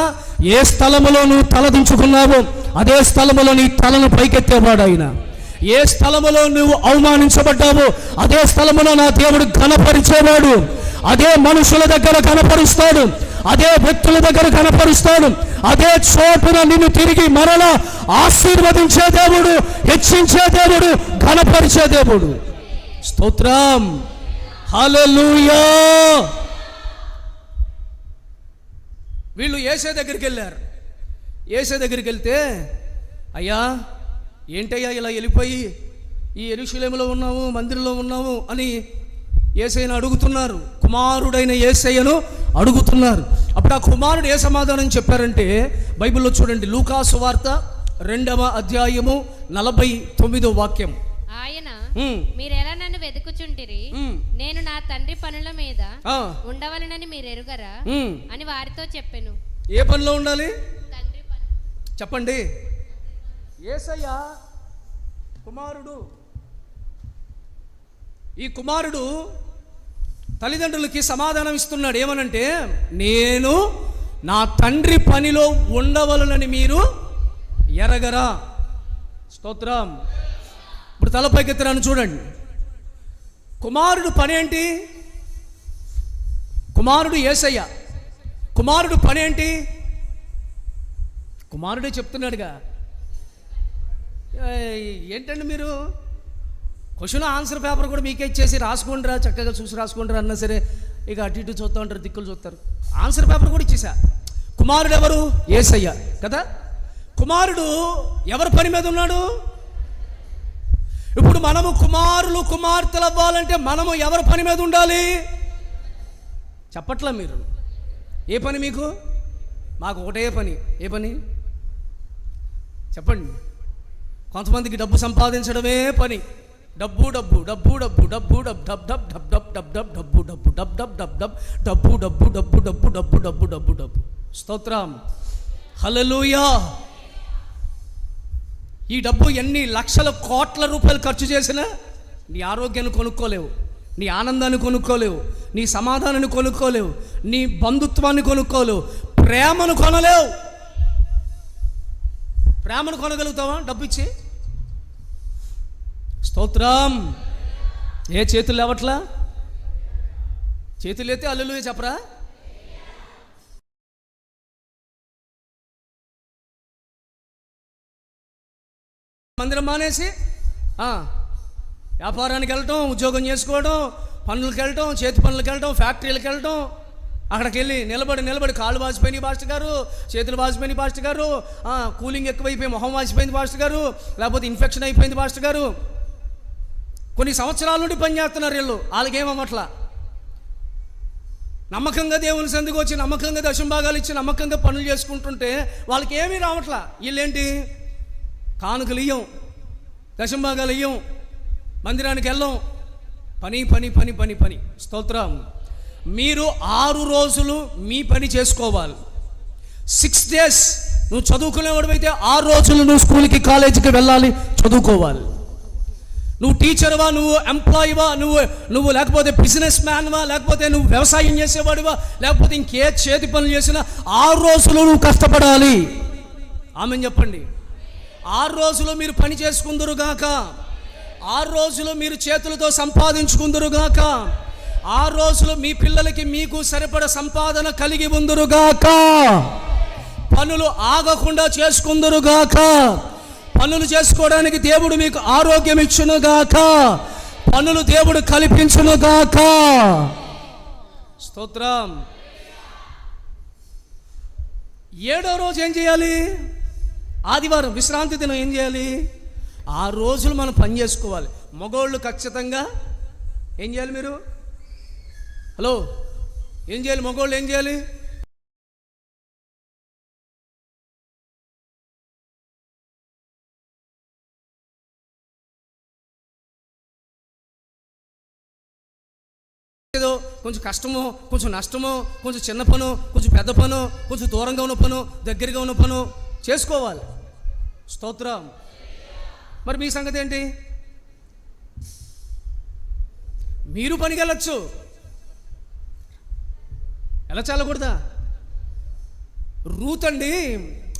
ఏ స్థలములో నువ్వు తలదించుకున్నావో అదే స్థలములో నీ తలను పైకెత్తేవాడు ఆయన. ఏ స్థలములో నువ్వు అవమానించబడ్డావో అదే స్థలములో నా దేవుడు ఘనపరిచేవాడు. అదే మనుషుల దగ్గర కనపరుస్తాడు, అదే వ్యక్తుల దగ్గర కనపరుస్తాడు. అదే చోటున నిన్ను తిరిగి మరలా ఆశీర్వదించే దేవుడు, హెచ్చించే దేవుడు, ఘనపరిచే దేవుడు. స్తోత్రం. హల్లెలూయా. వీళ్ళు యేసే దగ్గరికి వెళ్ళారు. యేసే దగ్గరికి వెళ్తే, అయ్యా ఏంటయ్యా ఇలా వెళ్ళిపోయి ఈ యెరూషలేములో ఉన్నాము, మందిరంలో ఉన్నాము అని యేసయ్యను అడుగుతున్నారు. కుమారుడైన యేసయ్యను అడుగుతున్నారు. అప్పుడు ఆ కుమారుడు ఏ సమాధానం చెప్పారంటే, బైబిల్లో చూడండి, లూకా సువార్త 2వ అధ్యాయము 49వ వాక్యం. ఆయన మీరెలా నన్ను వెతుకుచుంటిరి, నేను నా తండ్రి పనుల మీద ఉండవలనని మీరు ఎరుగరా అని వారితో చెప్పెను. ఏ పనిలో ఉండాలి? తండ్రి పని. చెప్పండి. యేసయ్య కుమారుడు. ఈ కుమారుడు తల్లిదండ్రులకి సమాధానం ఇస్తున్నాడు. ఏమనంటే, నేను నా తండ్రి పనిలో ఉండవలనని మీరు ఎరగరా. స్తోత్రం. ఇప్పుడు తలపైకెత్తరాను చూడండి. కుమారుడు పని ఏంటి? కుమారుడు యేసయ్య. కుమారుడు పని ఏంటి? కుమారుడే చెప్తున్నాడుగా. ఏంటండి మీరు క్వశ్చన్ ఆన్సర్ పేపర్ కూడా మీకే ఇచ్చేసి రాసుకోండిరా, చక్కగా చూసి రాసుకోండిరా అన్నా సరే ఇక అటు ఇటు చూస్తూ ఉంటారు, దిక్కులు చూస్తారు. ఆన్సర్ పేపర్ కూడా ఇచ్చేసా. కుమారుడు ఎవరు? యేసయ్య కదా. కుమారుడు ఎవరి పని మీద ఉన్నాడు? ఇప్పుడు మనము కుమారులు కుమార్తెలు అవ్వాలంటే మనము ఎవరి పని మీద ఉండాలి? చెప్పట్లా మీరు. ఏ పని మీకు? మాకు ఒకటే పని. ఏ పని చెప్పండి. కొంతమందికి డబ్బు సంపాదించడమే పని. డబ్బు డబ్బు డబ్బు డబ్బు డబ్బు dub dub dub dub dub dub dub డబ్బు డబ్బు డబ్ డబ్ డబ్ డబ్ డబ్బు డబ్బు డబ్బు డబ్బు డబ్బు డబ్బు డబ్బు డబ్బు. స్తోత్రం. హల్లెలూయా. ఈ డబ్బు ఎన్ని లక్షల కోట్ల రూపాయలు ఖర్చు చేసినా నీ ఆరోగ్యాన్ని కొనుక్కోలేవు, నీ ఆనందాన్ని కొనుక్కోలేవు, నీ సమాధానాన్ని కొనుక్కోలేవు, నీ బంధుత్వాన్ని కొనుక్కోలేవు, ప్రేమను కొనలేవు. ప్రేమను కొనగలుగుతావా డబ్బు ఇచ్చి? స్తోత్రం. ఏ చేతులు లేవట్లా? చేతులు ఎత్తి హల్లెలూయా చెప్పరా? మందిరం మానేసి వ్యాపారానికి వెళ్ళటం, ఉద్యోగం చేసుకోవడం, పనులకు వెళ్ళటం, చేతి పనులకు వెళ్ళటం, ఫ్యాక్టరీలకు వెళ్ళటం, అక్కడికి వెళ్ళి నిలబడి కాళ్ళు వాసిపోయినాయి పాస్టర్ గారు, చేతులు వాసిపోయినాయి పాస్టర్ గారు, కూలింగ్ ఎక్కువైపోయి మొహం వాసిపోయింది పాస్టర్ గారు, లేకపోతే ఇన్ఫెక్షన్ అయిపోయింది పాస్టర్ గారు. కొన్ని సంవత్సరాల నుండి పనిచేస్తున్నారు వీళ్ళు, వాళ్ళకేమట్లా. నమ్మకంగా దేవుని సంధికి వచ్చి నమ్మకంగా దశంభాగాలు ఇచ్చి నమ్మకంగా పనులు చేసుకుంటుంటే వాళ్ళకి ఏమీ రావట్లా. వీళ్ళేంటి? కానుకలు ఇయ్యం, దశంభాగాలు ఇయ్యం, మందిరానికి వెళ్ళం, పని పని పని పని పని. స్తోత్రం. మీరు 6 రోజులు మీ పని చేసుకోవాలి. 6 days నువ్వు చదువుకునేవాడివైతే 6 రోజులు నువ్వు స్కూల్కి కాలేజీకి వెళ్ళాలి, చదువుకోవాలి. నువ్వు టీచర్వా, నువ్వు ఎంప్లాయీవా, నువ్వు లేకపోతే బిజినెస్ మ్యాన్వా, లేకపోతే నువ్వు వ్యవసాయం చేసేవాడివా, లేకపోతే ఇంకే చేతి పనులు చేసినా 6 రోజులు నువ్వు కష్టపడాలి. ఆమెన్ చెప్పండి. 6 రోజులు మీరు పని చేసుకుందురుగాక, 6 రోజులు మీరు చేతులతో సంపాదించుకుందురుగాక, 6 రోజులు మీ పిల్లలకి మీకు సరిపడ సంపాదన కలిగి ఉందురుగాక, పనులు ఆగకుండా చేసుకుందురుగాక, పనులు చేసుకోవడానికి దేవుడు మీకు ఆరోగ్యం ఇచ్చునుగాక, పనులు దేవుడు కల్పించునుగాక. స్తోత్రం. 7వ రోజు ఏం చేయాలి? ఆదివారం విశ్రాంతి దినం. ఏం చేయాలి? 6 రోజులు మనం పని చేసుకోవాలి. మగోళ్ళు ఖచ్చితంగా ఏం చేయాలి? మీరు హలో ఏం చేయాలి? మగోళ్ళు ఏం చేయాలి? కొంచెం కష్టమో, కొంచెం నష్టమో, కొంచెం చిన్న పను, కొంచెం పెద్ద పను, కొంచెం దూరంగా ఉన్న పను, దగ్గరగా ఉన్న పను చేసుకోవాలి. స్తోత్రం. మరి మీ సంగతి ఏంటి? మీరు పనికి వెళ్ళచ్చు, ఎలా చాలకూడదా? రూత్ అండి,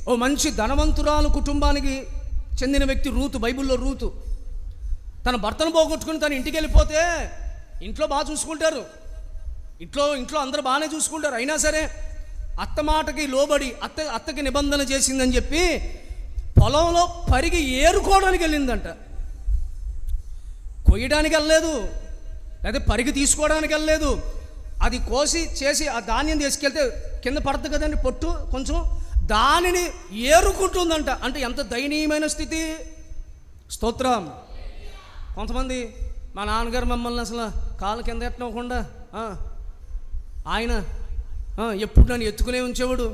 ఓ మంచి ధనవంతురాలు కుటుంబానికి చెందిన వ్యక్తి రూతు. బైబిల్లో రూతు తన భర్తను పోగొట్టుకుని తన ఇంటికి వెళ్ళిపోతే ఇంట్లో బాగా చూసుకుంటారు, ఇంట్లో అందరూ బాగానే చూసుకుంటారు. అయినా సరే అత్త మాటకి లోబడి అత్తకి నిబంధన చేసిందని చెప్పి పొలంలో పరిగి ఏరుకోవడానికి వెళ్ళిందంట. కొయ్యడానికి వెళ్ళలేదు, లేదా పరిగి తీసుకోవడానికి వెళ్ళలేదు. అది కోసి చేసి ఆ ధాన్యం తీసుకెళ్తే కింద పడుతుంది కదండి పొట్టు, కొంచెం దానిని ఏరుకుంటుందంట. అంటే ఎంత దయనీయమైన స్థితి. స్తోత్రం. కొంతమంది మా నాన్నగారు మమ్మల్ని అసలు కాలు కింద ఎట్టకుండా ఆయన ఎప్పుడు నన్ను ఎత్తుకునే ఉంచేవాడు.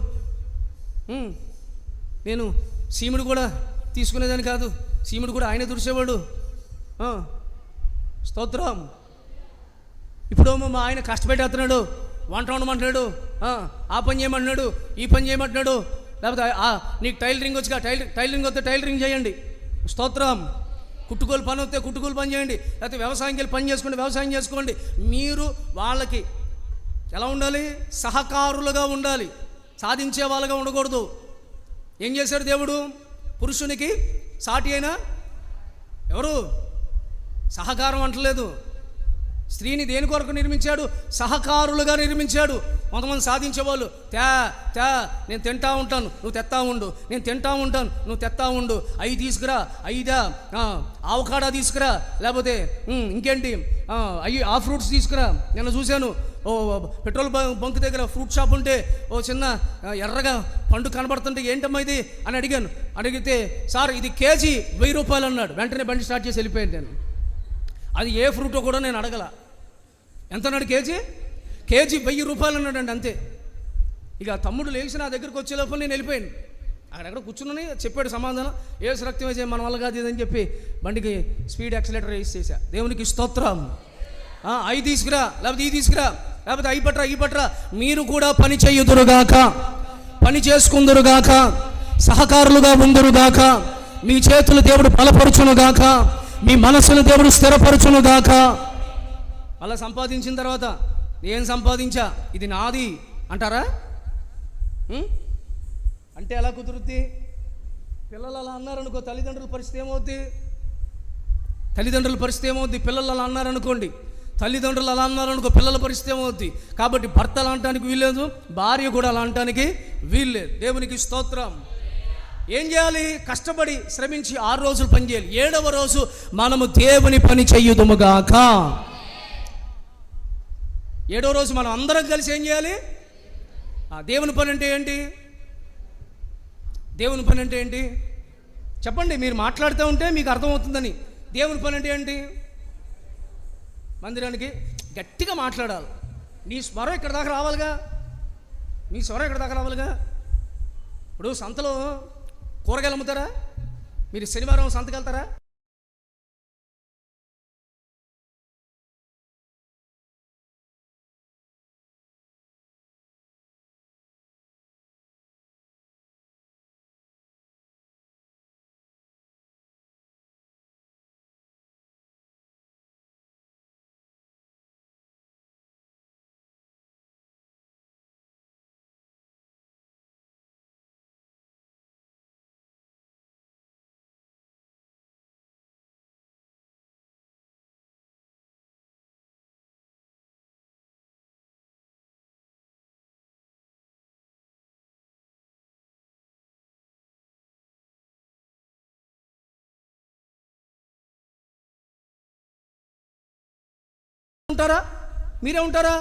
నేను సీముడు కూడా తీసుకునేదాన్ని కాదు, సీముడు కూడా ఆయనే తుడిచేవాడు. స్తోత్రం. ఇప్పుడు మా ఆయన కష్టపెట్టేస్తున్నాడు, వంట వండమంటున్నాడు, ఆ పని చేయమంటున్నాడు, ఈ పని చేయమంటున్నాడు. లేకపోతే నీకు టైలరింగ్ వచ్చి టైలరింగ్ వస్తే టైలరింగ్ చేయండి. స్తోత్రం. కుట్టుకోలు పని వస్తే కుట్టుకోలు పని చేయండి, లేకపోతే వ్యవసాయం వెళ్ళి పని చేసుకోండి, వ్యవసాయం చేసుకోండి. మీరు వాళ్ళకి ఎలా ఉండాలి? సహకారులుగా ఉండాలి, సాధించే వాళ్ళగా ఉండకూడదు. ఏం చేశాడు దేవుడు? పురుషునికి సాటి అయినా ఎవరు? సహకారం అంటలేదు. స్త్రీని దేని కొరకు నిర్మించాడు? సహకారులుగా నిర్మించాడు. కొంతమంది సాధించేవాళ్ళు, నేను తింటా ఉంటాను, నువ్వు తెత్తా ఉండు, నేను తింటా ఉంటాను, నువ్వు తెత్తా ఉండు, అవి తీసుకురా, ఆవకాడా తీసుకురా, లేకపోతే ఇంకేంటి ఆ ఫ్రూట్స్ తీసుకురా. నిన్న చూశాను, ఓ పెట్రోల్ బంక్ దగ్గర ఫ్రూట్ షాప్ ఉంటే ఓ చిన్న ఎర్రగా పండు కనబడుతుంటే ఏంటమ్మా ఇది అని అడిగాను. అడిగితే సార్ ఇది కేజీ 1000 రూపాయలు అన్నాడు. వెంటనే బండి స్టార్ట్ చేసి వెళ్ళిపోయాను నేను. అది ఏ ఫ్రూటో కూడా నేను అడగల. ఎంత అన్నాడు? కేజీ 1000 రూపాయలు అన్నాడండి, అంతే. ఇక తమ్ముడు లేచి నా దగ్గరికి వచ్చే లోపల నేను వెళ్ళిపోయాను. అక్కడెక్కడ కూర్చున్నాను, చెప్పాడు సమాధానం. ఏసు రక్తం వేసే మన వల్ల కాదు ఇదని చెప్పి బండికి స్పీడ్ యాక్సిలేటర్ వేసి చేశా. దేవునికి స్తోత్రం. అవి తీసుకురా, లేకపోతే ఈ తీసుకురా, లేకపోతే ఈ పట్రా. మీరు కూడా పని చెయ్యుదురుగాక, పని చేసుకుందురుగాక, సహకారులుగా ఉందురుగాక. మీ చేతులు దేవుడు బలపరుచునుగాక, మీ మనసును దేవుడు స్థిరపరచునుగాక. అలా సంపాదించిన తర్వాత నేను సంపాదించా, ఇది నాది అంటారా? అంటే ఎలా కుదురుద్ది? పిల్లలు అలా అన్నారనుకో, తల్లిదండ్రుల పరిస్థితి ఏమవుద్ది? పిల్లలు అలా అన్నారనుకోండి, తల్లిదండ్రులు అలా అన్నారనుకో, పిల్లల పరిస్థితి ఏమవుద్ది? కాబట్టి భర్త అలా అనటానికి వీల్లేదు, భార్య కూడా అలా అనటానికి వీల్లేదు. దేవునికి స్తోత్రం. ఏం చేయాలి? కష్టపడి శ్రమించి 6 రోజులు పని చేయాలి. 7వ రోజు మనము దేవుని పని చెయ్యుదుముగాక. 7వ రోజు మనం అందరం కలిసి ఏం చేయాలి? దేవుని పని అంటే ఏంటి? దేవుని పని అంటే ఏంటి చెప్పండి. మీరు మాట్లాడుతూ ఉంటే మీకు అర్థమవుతుందని. దేవుని పని అంటే ఏంటి? మందిరానికి గట్టిగా మాట్లాడాలి. నీ స్వరం ఇక్కడ దాకా రావాలిగా. ఇప్పుడు సంతలో కూరగాయలు అమ్ముతారా? మీరు శనివారం సంతకి వెళ్తారా? ఉంటారా? మీరే ఉంటారా?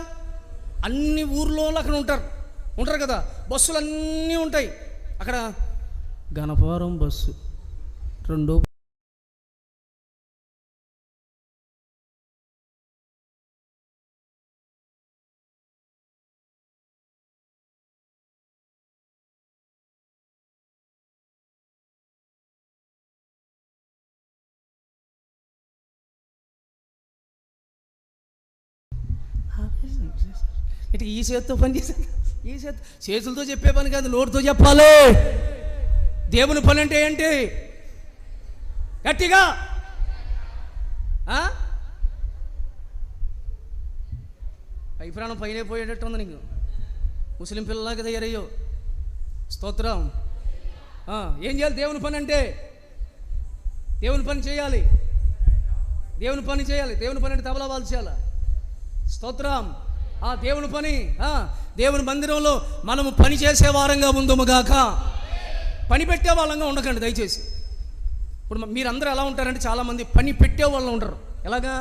అన్ని ఊర్లో అక్కడ ఉంటారు కదా. బస్సులు అన్నీ ఉంటాయి అక్కడ. గణపవరం బస్సు 2 ఆ ఇటు ఈ చేతితో పని చేశాను, ఈ చేతులతో చెప్పే పని కాదు, నోటితో చెప్పాలి. దేవుని పని అంటే ఏంటి? గట్టిగా పై ప్రాణం పైనే పోయేటట్టు ఉంది నీకు. ముస్లిం పిల్లలాగా తయారయ్యో. స్తోత్రం. ఏం చేయాలి? దేవుని పని అంటే దేవుని పని చేయాలి. దేవుని పని చేయాలి. దేవుని పని అంటే తబలా వాళ్ళు చేయాలి. స్తోత్రం. దేవుని పని, దేవుని మందిరంలో మనము పని చేసే వారంగా ఉందుముగాక. పని పెట్టే వాళ్ళంగా ఉండకండి దయచేసి. ఇప్పుడు మీరందరూ ఎలా ఉంటారంటే చాలామంది పని పెట్టే వాళ్ళు ఉండరు. ఎలాగా?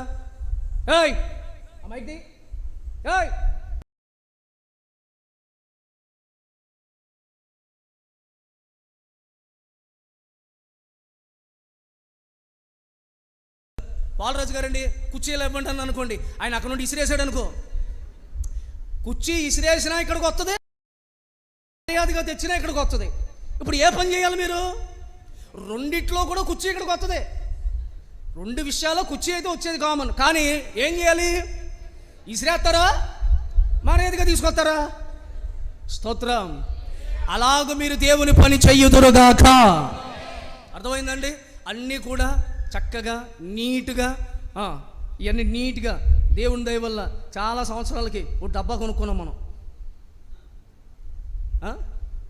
ఏయ్ అమ్మాయి, ఏయ్ బాలరాజు గారండి కుర్చీలు ఇవ్వండి అనుకోండి, ఆయన అక్కడ నుండి ఇసిరేసాడు అనుకో, కుర్చీ ఇసిరేసినా ఇక్కడికి వస్తుంది, మర్యాదగా తెచ్చినా ఇక్కడికి వస్తుంది. ఇప్పుడు ఏ పని చేయాలి మీరు? రెండిట్లో కూడా కుర్చీ ఇక్కడికి వస్తుంది. రెండు విషయాల్లో కుర్చీ అయితే వచ్చేది కామన్. కానీ ఏం చేయాలి? ఇసిరేస్తారా, మర్యాదగా తీసుకొస్తారా? స్తోత్రం. అలాగ మీరు దేవుని పని చెయ్యుదురుగాక. అర్థమైందండి? అన్నీ కూడా చక్కగా నీట్గా, ఇవన్నీ నీట్గా దేవుని దయ వల్ల చాలా సంవత్సరాలకి ఒక డబ్బా కొనుక్కున్నాం మనం.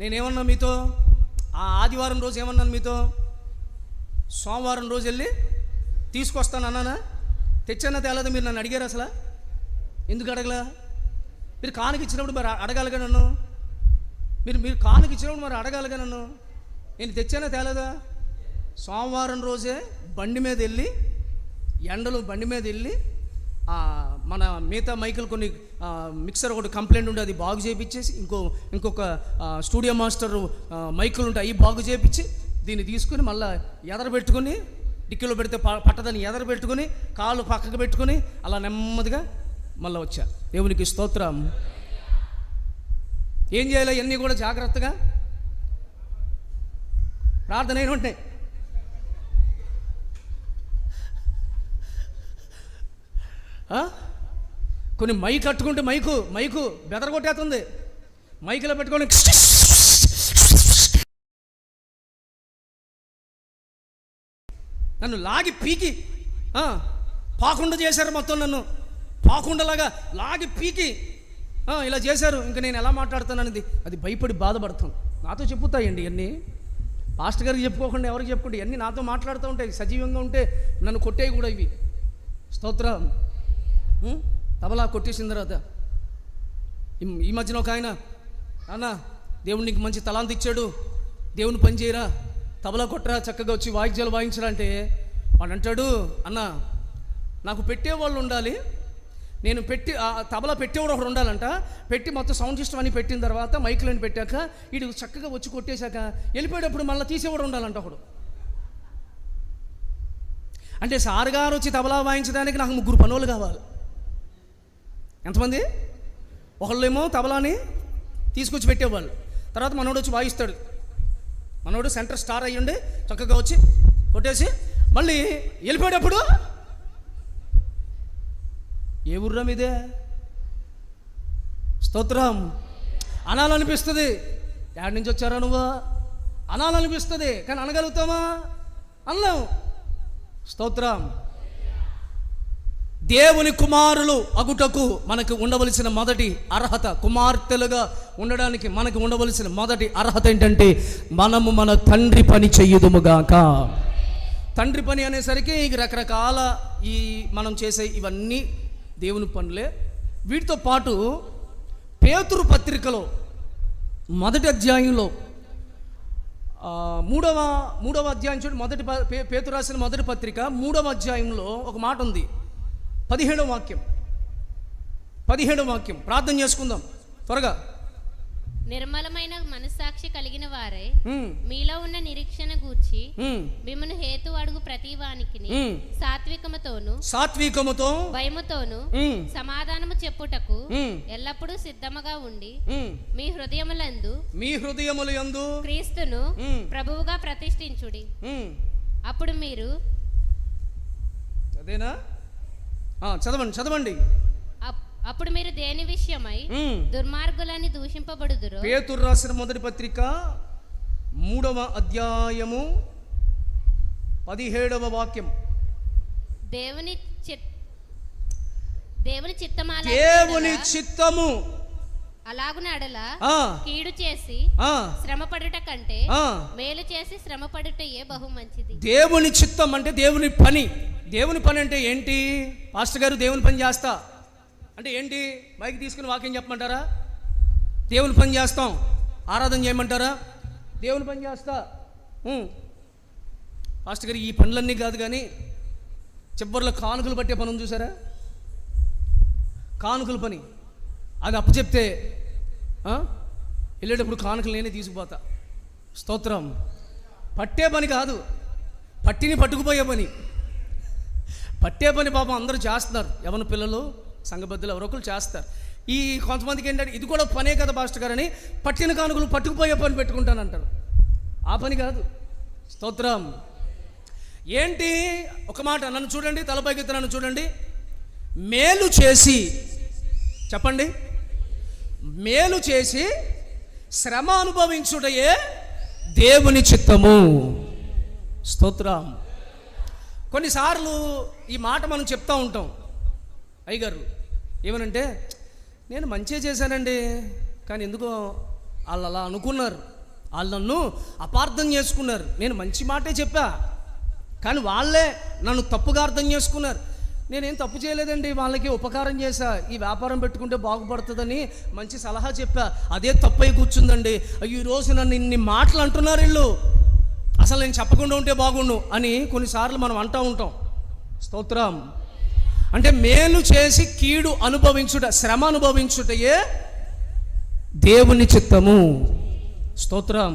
నేనేమన్నా మీతో ఆదివారం రోజు ఏమన్నాను మీతో? సోమవారం రోజు వెళ్ళి తీసుకొస్తాను అన్నానా? తెచ్చన్నా తేలేదా? మీరు నన్ను అడిగారు అసలు? ఎందుకు అడగలా? మీరు కానుక ఇచ్చినప్పుడు మరి అడగాలిగా నన్ను. మీరు కానుక ఇచ్చినప్పుడు మరి అడగాలిగా నన్ను. నేను తెచ్చానా తేలేదా? సోమవారం రోజే బండి మీద వెళ్ళి, ఎండలో బండి మీద వెళ్ళి, మన మిగతా మైకులు కొన్ని మిక్సర్ ఒకటి కంప్లైంట్ ఉంటే అది బాగు చేయించేసి, ఇంకొక స్టూడియో మాస్టర్ మైకులు ఉంటాయి అవి బాగు చేయించి, దీన్ని తీసుకుని మళ్ళీ ఎదర పెట్టుకుని, డిక్కీలో పెడితే పట్టదని ఎదర పెట్టుకుని, కాళ్ళు పక్కకు పెట్టుకుని అలా నెమ్మదిగా మళ్ళీ వచ్చా. దేవునికి స్తోత్రం. ఏం చేయాలి? ఇవన్నీ కూడా జాగ్రత్తగా ప్రార్థన అయిన ఉంటాయి. కొన్ని మైక్ కట్టుకుంటే మైకు బెదరగొట్టేస్తుంది. మైకులో పెట్టుకొని నన్ను లాగి పీకి పాకుండా చేశారు. మొత్తం నన్ను పాకుండలాగా లాగి పీకి ఇలా చేశారు. ఇంకా నేను ఎలా మాట్లాడుతాననేది అది భయపడి బాధపడతాను. నాతో చెప్పుతాయండి ఇవన్నీ. పాస్టర్ గారికి చెప్పుకోకుండా ఎవరికి చెప్పుకుంటే ఇవన్నీ నాతో మాట్లాడుతూ ఉంటాయి. సజీవంగా ఉంటే నన్ను కొట్టేవి కూడా ఇవి. స్తోత్రం. తబలా కొట్టేసిన తర్వాత ఈ మధ్యన ఒక ఆయన, అన్న దేవుడు నీకు మంచి తలాంత ఇచ్చాడు, దేవుని పని చేయరా, తబలా కొట్టరా, చక్కగా వచ్చి వాయిద్యాలు వాయించరా అంటే వాడు అంటాడు, అన్న నాకు పెట్టేవాళ్ళు ఉండాలి, నేను తబలా పెట్టేవాడు ఒకడు ఉండాలంట. పెట్టి మొత్తం సౌండ్ సిస్టమ్ అని పెట్టిన తర్వాత మైకులని పెట్టాక వీడు చక్కగా వచ్చి కొట్టేశాక వెళ్ళిపోయేటప్పుడు మళ్ళీ తీసేవాడు ఉండాలంట ఒకడు. అంటే సార్ గారు వచ్చి తబలా వాయించడానికి నాకు 3 పనులు కావాలి. ఎంతమంది? ఒకళ్ళేమో తబలాని తీసుకొచ్చి పెట్టేవాళ్ళు, తర్వాత మనోడు వచ్చి వాయిస్తాడు. మనోడు సెంటర్ స్టార్ అయ్యుండి చక్కగా వచ్చి కొట్టేసి మళ్ళీ వెళ్ళిపోయేటప్పుడు ఏ ఊర్రా మీదే? స్తోత్రం. అనాలనిపిస్తుంది. ఎక్కడి నుంచి వచ్చారా నువ్వు అనాలనిపిస్తుంది. కానీ అనగలుగుతామా? అనలేము. స్తోత్రం. దేవుని కుమారులు అగుటకు మనకు ఉండవలసిన మొదటి అర్హత, కుమార్తెలుగా ఉండడానికి మనకు ఉండవలసిన మొదటి అర్హత ఏంటంటే మనము మన తండ్రి పని చెయ్యుదుముగాక. తండ్రి పని అనేసరికి ఇక రకరకాల మనం చేసే ఇవన్నీ దేవుని పనులే. వీటితో పాటు పేతురు పత్రికలో మొదటి అధ్యాయంలో మూడవ అధ్యాయం చూడండి. పేతురు రాసిన మొదటి పత్రిక 3వ అధ్యాయంలో ఒక మాట ఉంది. 17వ వాక్యం ప్రార్థన చేసుకుందాం త్వరగా. నిర్మలమైన మనస్సాక్షి కలిగిన వారే మీలో ఉన్న నిరీక్షణ గూర్చి మిమ్మును హేతు అడుగు ప్రతి వానికిని సాత్వికముతో భయముతోను సమాధానము చెప్పుటకు ఎల్లప్పుడూ సిద్ధముగా ఉండి మీ హృదయములందు క్రీస్తును ప్రభువుగా ప్రతిష్ఠించుడి. అప్పుడు మీరు అదేనా? చదవండి. అప్పుడు మీరు దేని విషయమై దుర్మార్గులని దూషింపబడుదురు. పేతురు రాసిన మొదటి పత్రిక 3వ అధ్యాయము 17వ వాక్యం. దేవుని చిత్తమాల దేవుని చిత్తము అలాగునడల కీడు చేసి శ్రమపడుట కంటే మేలు చేసి శ్రమపడుటయే బహు మంచిది. దేవుని చిత్తం అంటే దేవుని పని. దేవుని పని అంటే ఏంటి? పాస్టర్ గారు దేవుని పని చేస్తా అంటే ఏంటి? మైక్ తీసుకుని వాక్యం చెప్పమంటారా? దేవుని పని చేస్తాం. ఆరాధన చేయమంటారా? దేవుని పని చేస్తా. పాస్టర్ గారు ఈ పనులన్నీ కాదు, కానీ చివరిలో కానుకలు పట్టే పని ఉంది చూసారా? కానుకల పని అది అప్పచెప్తే వెళ్ళేటప్పుడు కానుకలు నేనే తీసుకుపోతా. స్తోత్రం. పట్టే పని కాదు, పట్టిని పట్టుకుపోయే పని. పట్టే పని పాపం అందరూ చేస్తున్నారు. యవన పిల్లలు, సంఘబద్ధులు ఎవరొకరు చేస్తారు. ఈ కొంతమందికి ఏంటంటే ఇది కూడా పనే కదా పాస్టర్ గారు అని పట్టిన కానుకలు పట్టుకుపోయే పని పెట్టుకుంటానంటారు. ఆ పని కాదు. స్తోత్రం. ఏంటి? ఒక మాట నన్ను చూడండి, తలపైకెత్తి నన్ను చూడండి. మేలు చేసి, చెప్పండి, మేలు చేసి శ్రమ అనుభవించుటయే దేవుని చిత్తము. స్తోత్రం. కొన్నిసార్లు ఈ మాట మనం చెప్తూ ఉంటాం. అయ్యగారు ఏమనంటే, నేను మంచిగా చేశానండి, కానీ ఎందుకో వాళ్ళు అలా అనుకున్నారు, వాళ్ళు నన్ను అపార్థం చేసుకున్నారు. నేను మంచి మాటే చెప్పా, కానీ వాళ్ళే నన్ను తప్పుగా అర్థం చేసుకున్నారు. నేనేం తప్పు చేయలేదండి, వాళ్ళకి ఉపకారం చేశా. ఈ వ్యాపారం పెట్టుకుంటే బాగుపడుతుందని మంచి సలహా చెప్పా, అదే తప్పై కూర్చుందండి. ఈరోజు నన్ను ఇన్ని మాటలు అంటున్నారు వీళ్ళు, అసలు నేను చెప్పకుండా ఉంటే బాగుండు అని కొన్నిసార్లు మనం అంటూ ఉంటాం. స్తోత్రం. అంటే మేలు చేసి కీడు అనుభవించుట, శ్రమ అనుభవించుటయే దేవుని చిత్తము. స్తోత్రం.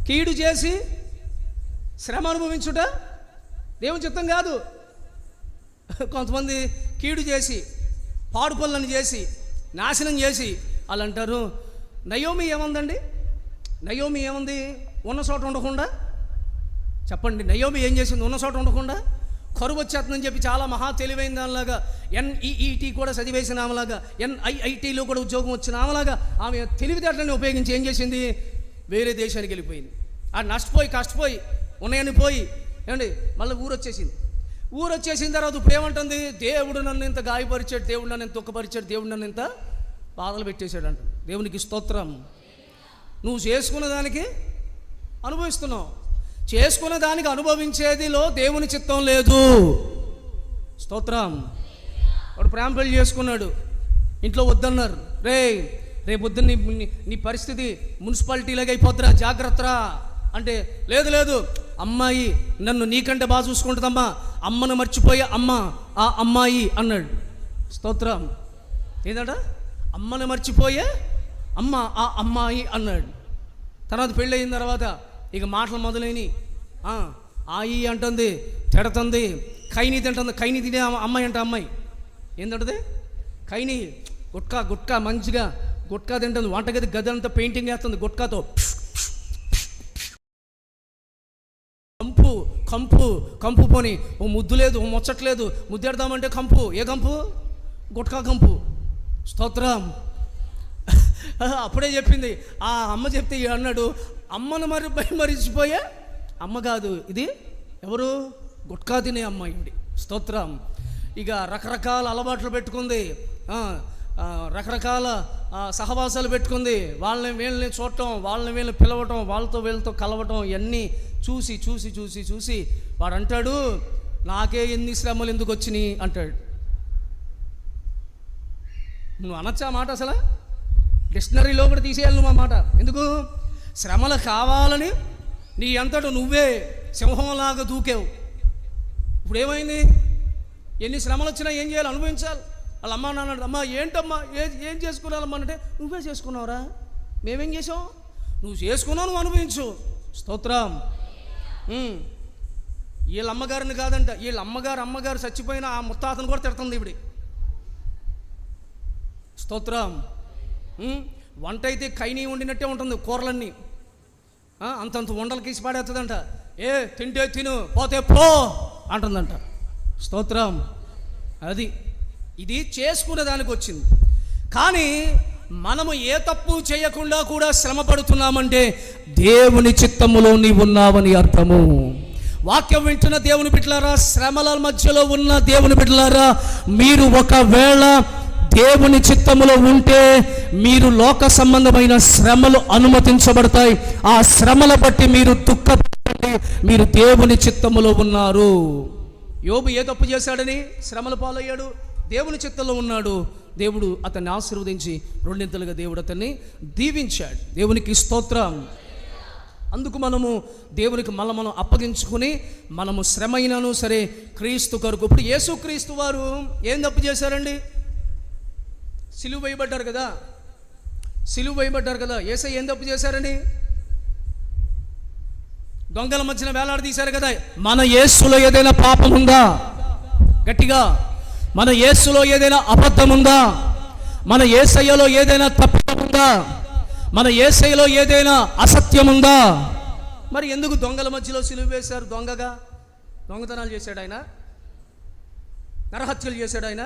కీడు చేసి శ్రమ అనుభవించుట దేవుని చిత్తం కాదు. కొంతమంది కీడు చేసి, పాడు పనులను చేసి, నాశనం చేసి వాళ్ళు అంటారు, నయోమి ఏముందండి? నయోమి ఏముంది? ఉన్న చోట ఉండకుండా. చెప్పండి, నయోమి ఏం చేసింది? ఉన్న చోట ఉండకుండా కరువు వచ్చేస్తుందని చెప్పి చాలా మహా తెలివైన దానిలాగా, NEET కూడా చదివేసిన ఆమెలాగా, NIITలో కూడా ఉద్యోగం వచ్చిన ఆమెలాగా ఆమె తెలివితేటలని ఉపయోగించి ఏం చేసింది? వేరే దేశానికి వెళ్ళిపోయింది. ఆ నష్టపోయి కష్టపోయి ఉన్నాయని పోయి ఏమండి మళ్ళీ ఊరు వచ్చేసిన తర్వాత ఇప్పుడు ఏమంటుంది? దేవుడు నన్ను ఇంత గాయపరిచాడు, దేవుడు నన్ను ఇంత దుఃఖపరిచాడు, దేవుడు నన్ను ఇంత బాధలు పెట్టేశాడు అంట. దేవునికి స్తోత్రం. నువ్వు చేసుకున్న దానికి అనుభవిస్తున్నావు, చేసుకున్న దానికి అనుభవించేదిలో దేవుని చిత్తం లేదు. స్తోత్రం. వాడు ప్రేమ పెళ్లి చేసుకున్నాడు, ఇంట్లో వద్దన్నారు. రేపు వద్దు నీ పరిస్థితి మున్సిపాలిటీలాగా అయిపోద్దురా, జాగ్రత్తరా అంటే, లేదు అమ్మాయి నన్ను నీకంటే బాగా చూసుకుంటుందమ్మా, అమ్మను మర్చిపోయే అమ్మ ఆ అమ్మాయి అన్నాడు. స్తోత్రం. ఏంటంట? అమ్మను మర్చిపోయే అమ్మ ఆ అమ్మాయి అన్నాడు. తర్వాత పెళ్ళి అయిన తర్వాత ఇక మాటలు మొదలైనవి. ఆయి అంటుంది, తిడుతుంది, కైని తింటుంది. కైని తినే అమ్మాయి అంట. అమ్మాయి ఏంటంటది? కైని గుట్కా మంచిగా గుట్కా తింటుంది. వంటగది గది అంతా పెయింటింగ్ వేస్తుంది గుట్కాతో. కంపు పోని ఓ ముద్దు లేదు, ఓ ముచ్చట్లేదు. ముద్దెడదామంటే కంపు. ఏ కంపు? గుట్కా కంపు. స్తోత్రం. అప్పుడే చెప్పింది ఆ అమ్మ. చెప్తే అన్నాడు, అమ్మను మరిచిపోయే అమ్మ కాదు ఇది. ఎవరు? గుట్కా తినే అమ్మాయి. స్తోత్రం. ఇక రకరకాల అలవాట్లు పెట్టుకుంది, రకరకాల సహవాసాలు పెట్టుకుంది. వాళ్ళని వీళ్ళని చూడటం, వాళ్ళని వీళ్ళని పిలవటం, వీళ్ళతో కలవటం, ఇవన్నీ చూసి వాడు అంటాడు, నాకే ఎన్ని శ్రమలు ఎందుకు వచ్చినాయి అంటాడు. నువ్వు అనొచ్చా మాట? అసలు డిక్షనరీలో కూడా తీసేయాలి నువ్వు ఆ మాట. ఎందుకు? శ్రమలు కావాలని నీ అంతటా నువ్వే సింహంలాగా దూకావు. ఇప్పుడు ఏమైంది? ఎన్ని శ్రమలు వచ్చినా ఏం చేయాలి? అనుభవించాలి. వాళ్ళ అమ్మ నాన్న, అమ్మ ఏంటమ్మా ఏం చేసుకున్నారమ్మా అంటే, నువ్వే చేసుకున్నావురా, మేమేం చేసావు? నువ్వు చేసుకున్నావు, నువ్వు అనుభవించు. స్తోత్రం. వీళ్ళ అమ్మగారిని కాదంట, వీళ్ళ అమ్మగారు చచ్చిపోయిన ఆ ముత్తాతను కూడా తిడుతుంది ఇప్పుడు. స్తోత్రం. వంట అయితే కైని వండినట్టే ఉంటుంది, కూరలన్నీ అంతంత వండలు గీసి పాడేస్తుందంట. తింటే తిను, పోతే పో అంటుందంట. స్తోత్రం. అది ఇది చేసుకునే దానికి వచ్చింది. కానీ మనము ఏ తప్పు చేయకుండా కూడా శ్రమ పడుతున్నామంటే దేవుని చిత్తములో నీవు ఉన్నావని అర్థము. వాక్యం వింటున్న దేవుని బిడ్డలారా, శ్రమల మధ్యలో ఉన్న దేవుని బిడ్డలారా, మీరు ఒకవేళ దేవుని చిత్తములో ఉంటే మీరు లోక సంబంధమైన శ్రమలు అనుమతించబడతాయి. ఆ శ్రమల బట్టి మీరు దుఃఖపడండి, మీరు దేవుని చిత్తములో ఉన్నారు. యోబు ఏ తప్పు చేశాడని శ్రమల పాలయ్యాడు? దేవుని చిత్తంలో ఉన్నాడు. దేవుడు అతన్ని ఆశీర్వదించి రెండింతలుగా దేవుడు అతన్ని దీవించాడు. దేవునికి స్తోత్రం. అందుకు మనము దేవునికి మనం అప్పగించుకుని మనము శ్రమ అయినాను సరే క్రీస్తు కొరకు. ఇప్పుడు యేసు క్రీస్తు వారు ఏం తప్పు చేశారండి? సిలువ వేయబడ్డారు కదా, సిలువ వేయబడ్డారు కదా. యేసయ్య ఏం తప్పు చేశారండి? దొంగల మధ్యన వేలాడదీశారు కదా. మన యేసులో ఏదైనా పాపం ఉందా? గట్టిగా, మన యేసులో ఏదైనా అబద్ధం ఉందా? మన యేసయ్యలో ఏదైనా తప్పిదం ఉందా? మన యేసయ్యలో ఏదైనా అసత్యం ఉందా? మరి ఎందుకు దొంగల మధ్యలో సిలువ వేశారు? దొంగగా దొంగతనాలు చేశాడు ఆయన, నరహత్యలు చేశాడు ఆయన.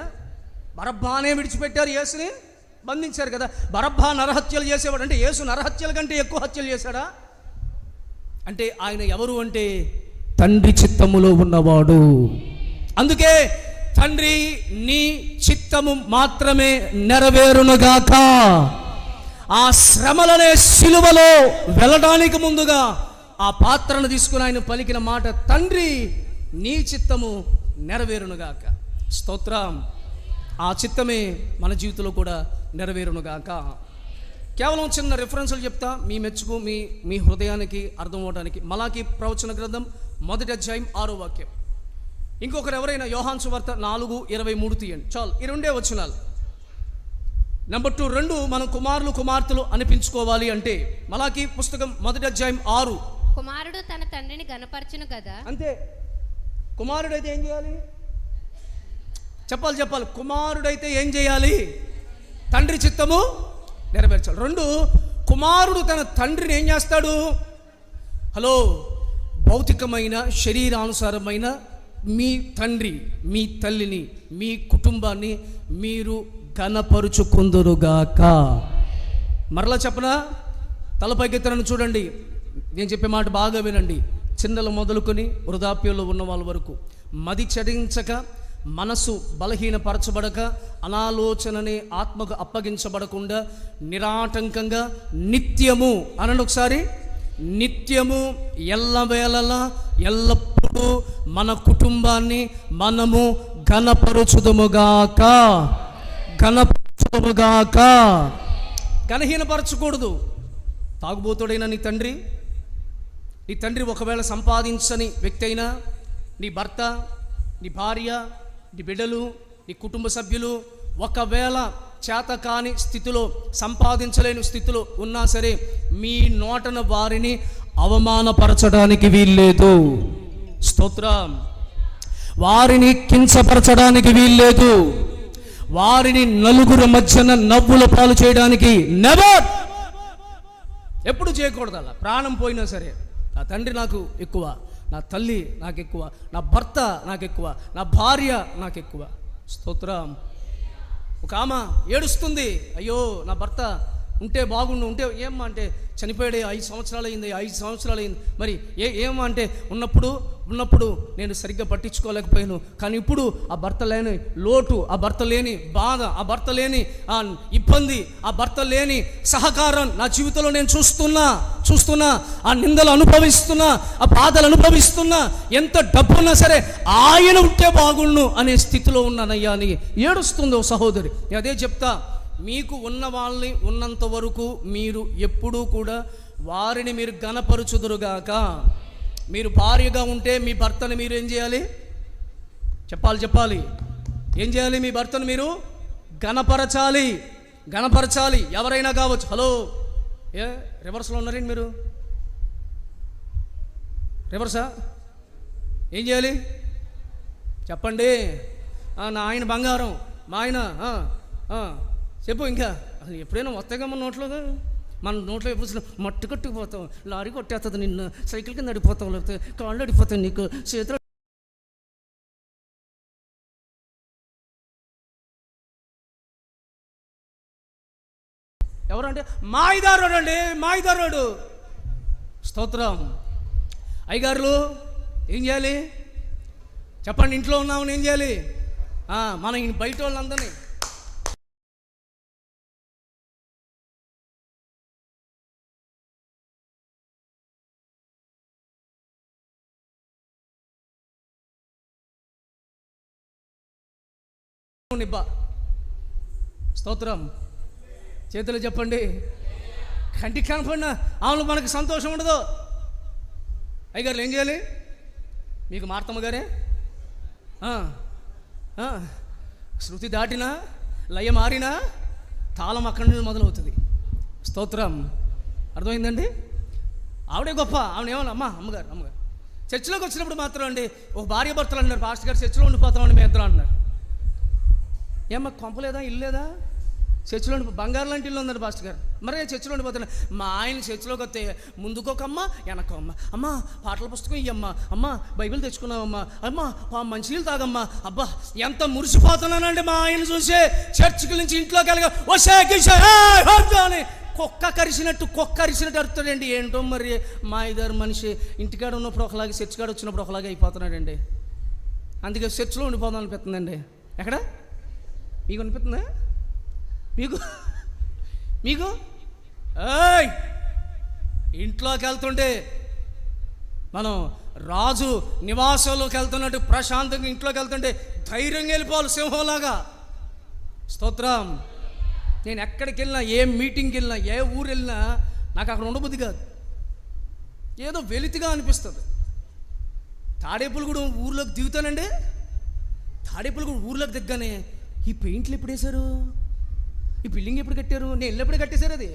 బరబ్బానే విడిచిపెట్టారు, యేసుని బంధించారు కదా. బరబ్బా నరహత్యలు చేసేవాడు అంటే యేసు నరహత్యల కంటే ఎక్కువ హత్యలు చేశాడా? అంటే ఆయన ఎవరు అంటే తండ్రి చిత్తములో ఉన్నవాడు. అందుకే తండ్రి నీ చిత్తము మాత్రమే నెరవేరునుగాక. ఆ శ్రమలనే సిలువలో వెళ్ళడానికి ముందుగా ఆ పాత్రను తీసుకుని ఆయన పలికిన మాట, తండ్రి నీ చిత్తము నెరవేరునుగాక. స్తోత్రం. ఆ చిత్తమే మన జీవితంలో కూడా నెరవేరునుగాక. కేవలం చిన్న రెఫరెన్స్లు చెప్తా, మీ మెచ్చుకు మీ హృదయానికి అర్థం అవడానికి. మలాకి ప్రవచన గ్రంథం 1వ అధ్యాయం 6వ వాక్యం. ఇంకొకరు ఎవరైనా యోహాను సువార్త 4:23 తీయండి చాలు. ఈ 2 వచనాలు. నెంబర్ 2, 2 మనం కుమారులు కుమార్తెలు అనిపించుకోవాలి అంటే మలాకి పుస్తకం 1వ అధ్యాయం 6. కుమారుడు తన తండ్రిని గణపరచును కదా. అంతే. కుమారుడైతే ఏం చేయాలి? చెప్పాలి. కుమారుడైతే ఏం చేయాలి? తండ్రి చిత్తము నెరవేర్చాలి. 2, కుమారుడు తన తండ్రిని ఏం చేస్తాడు? హలో, భౌతికమైన శరీరానుసారమైన మీ తండ్రి మీ తల్లిని మీ కుటుంబాన్ని మీరు ఘనపరుచుకుందురుగాక. మరలా చెప్పనా? తలపైకెత్తనని చూడండి. నేను చెప్పే మాట బాగా వినండి. చిన్నలు మొదలుకొని వృద్ధాప్యంలో ఉన్న వాళ్ళ వరకు మది చెడించక, మనసు బలహీనపరచబడక, అనాలోచనని ఆత్మకు అప్పగించబడకుండా నిరాటంకంగా నిత్యము అనండి ఒకసారి, నిత్యము ఎల్లవేళలా ఎల్లప్పుడూ మన కుటుంబాన్ని మనము ఘనపరచుదుముగాక. ఘనపరచుదుముగాక. ఘనహీనపరచకూడదు. తాగుబోతుడైన నీ తండ్రి ఒకవేళ సంపాదించని వ్యక్తి అయినా, నీ భర్త, నీ భార్య, నీ బిడ్డలు, నీ కుటుంబ సభ్యులు ఒకవేళ చేతకాని స్థితిలో, సంపాదించలేని స్థితిలో ఉన్నా సరే మీ నోటన వారిని అవమానపరచడానికి వీల్లేదు. స్తోత్రం. వారిని కించపరచడానికి వీల్లేదు. వారిని నలుగురు మధ్యన నవ్వుల పాలు చేయడానికి నెవర్, ఎప్పుడు చేయకూడదు. అలా ప్రాణం పోయినా సరే, నా తండ్రి నాకు ఎక్కువ, నా తల్లి నాకు ఎక్కువ, నా భర్త నాకు ఎక్కువ, నా భార్య నాకు ఎక్కువ. స్తోత్రం. ఒక ఆమె ఏడుస్తుంది, అయ్యో నా భర్త ఉంటే బాగుండు, ఉంటే ఏమ్మా అంటే చనిపోయాడే 5 సంవత్సరాలు అయింది, 5 సంవత్సరాలు అయింది. మరి ఏమా అంటే ఉన్నప్పుడు నేను సరిగ్గా పట్టించుకోలేకపోయాను, కానీ ఇప్పుడు ఆ భర్త లేని లోటు, ఆ భర్త లేని బాధ, ఆ భర్త లేని ఆ ఇబ్బంది, ఆ భర్త లేని సహకారం నా జీవితంలో నేను చూస్తున్నా. ఆ నిందలు అనుభవిస్తున్నా, ఆ బాధలు అనుభవిస్తున్నా. ఎంత డబ్బున్నా సరే ఆయన ఉంటే బాగుండు అనే స్థితిలో ఉన్నానయ్యా అని ఏడుస్తుంది ఓ సహోదరి. నేను అదే చెప్తా, మీకు ఉన్న వాళ్ళని ఉన్నంత వరకు మీరు ఎప్పుడూ కూడా వారిని మీరు ఘనపరచుదురుగాక. మీరు భార్యగా ఉంటే మీ భర్తను మీరు ఏం చేయాలి? చెప్పాలి. ఏం చేయాలి? మీ భర్తను మీరు ఘనపరచాలి. ఎవరైనా కావచ్చు. హలో, రివర్స్లో ఉన్నారండి మీరు? రివర్సా? ఏం చేయాలి చెప్పండి? నా ఆయన బంగారం, మా ఆయన చెప్పు. ఇంకా అసలు ఎప్పుడైనా వస్తాయిగా మన నోట్లో ఎప్పుడు మట్టి కొట్టుకుపోతాం, లారీ కొట్టేస్తుంది నిన్ను, సైకిల్ కింద అడిపోతాం, లేకపోతే కాళ్ళు అడిపోతాయి, నీకు చేతులు ఎవరంటే మాయిదారుడు అండి, మాయిదారుడు. స్తోత్రం. అయ్యగారులు ఏం చేయాలి చెప్పండి? ఇంట్లో ఉన్నామని ఏం చేయాలి? మనం బయట వాళ్ళందరినీ నిబ్బా. స్తోత్రం. చేతులు చెప్పండి. కంటికి కనపడిన ఆమెలో మనకు సంతోషం ఉండదు. అయ్యగారులు ఏం చేయాలి? మీకు మార్తమ్మ గారే శృతి దాటినా, లయ మారినా తాళం అక్కడి నుంచి మొదలవుతుంది. స్తోత్రం. అర్థమైందండి? ఆవిడే గొప్ప. ఆవిడ ఏమన్నా అమ్మగారు చర్చిలోకి వచ్చినప్పుడు మాత్రం అండి ఒక భార్య భర్తలు అన్నారు, పాస్టర్ గారు చర్చిలో ఉండిపోతామండి మేము ఇద్దరు అంటున్నారు. ఏమ్మా కొంపలేదా, ఇల్లు లేదా? చర్చిలో బంగారు లాంటి ఇల్లు ఉందండి పాస్టర్ గారు. మరి చర్చిలో ఉండిపోతున్నా. మా ఆయన చర్చిలోకి వస్తే ముందుకోకమ్మ వెనకమ్మ, అమ్మ పాటల పుస్తకం ఇయ్యమ్మా, అమ్మ బైబిల్ తెచ్చుకున్నావమ్మా, అమ్మ మంచినీళ్ళు తాగమ్మా. అబ్బా ఎంత మురిసిపోతున్నానండి మా ఆయన చూసే. చర్చికి నుంచి ఇంట్లోకి వెళ్ళగా అని కుక్క కరిసినట్టు అరుతాడండి. ఏంటో మరి మా ఇద్దరు మనిషి ఇంటికాడ ఉన్నప్పుడు ఒకలాగా, చర్చి కాడ వచ్చినప్పుడు ఒకలాగా అయిపోతున్నాడండి. అందుకే చర్చిలో ఉండిపోదాం అనిపిస్తుందండి. ఎక్కడ మీకు అనిపిస్తుందా? మీకు ఇంట్లోకి వెళ్తుంటే మనం రాజు నివాసంలోకి వెళ్తున్నట్టు ప్రశాంతంగా ఇంట్లోకి వెళ్తుంటే ధైర్యంగా వెళ్ళిపోవాలి సింహంలాగా. స్తోత్రం. నేను ఎక్కడికి వెళ్ళినా, ఏ మీటింగ్కి వెళ్ళినా, ఏ ఊరు వెళ్ళినా నాకు అక్కడ ఉండబుద్ధి కాదు. ఏదో వెలితిగా అనిపిస్తుంది. తాడేపులగూడెం ఊర్లోకి దిగుతానండి. తాడేపులగూడెం ఊర్లోకి దిగ్గానే ఈ పెయింట్లు ఎప్పుడు వేశారు, ఈ బిల్డింగ్ ఎప్పుడు కట్టారు, నేను వెళ్ళినప్పుడే కట్టేశారు. అది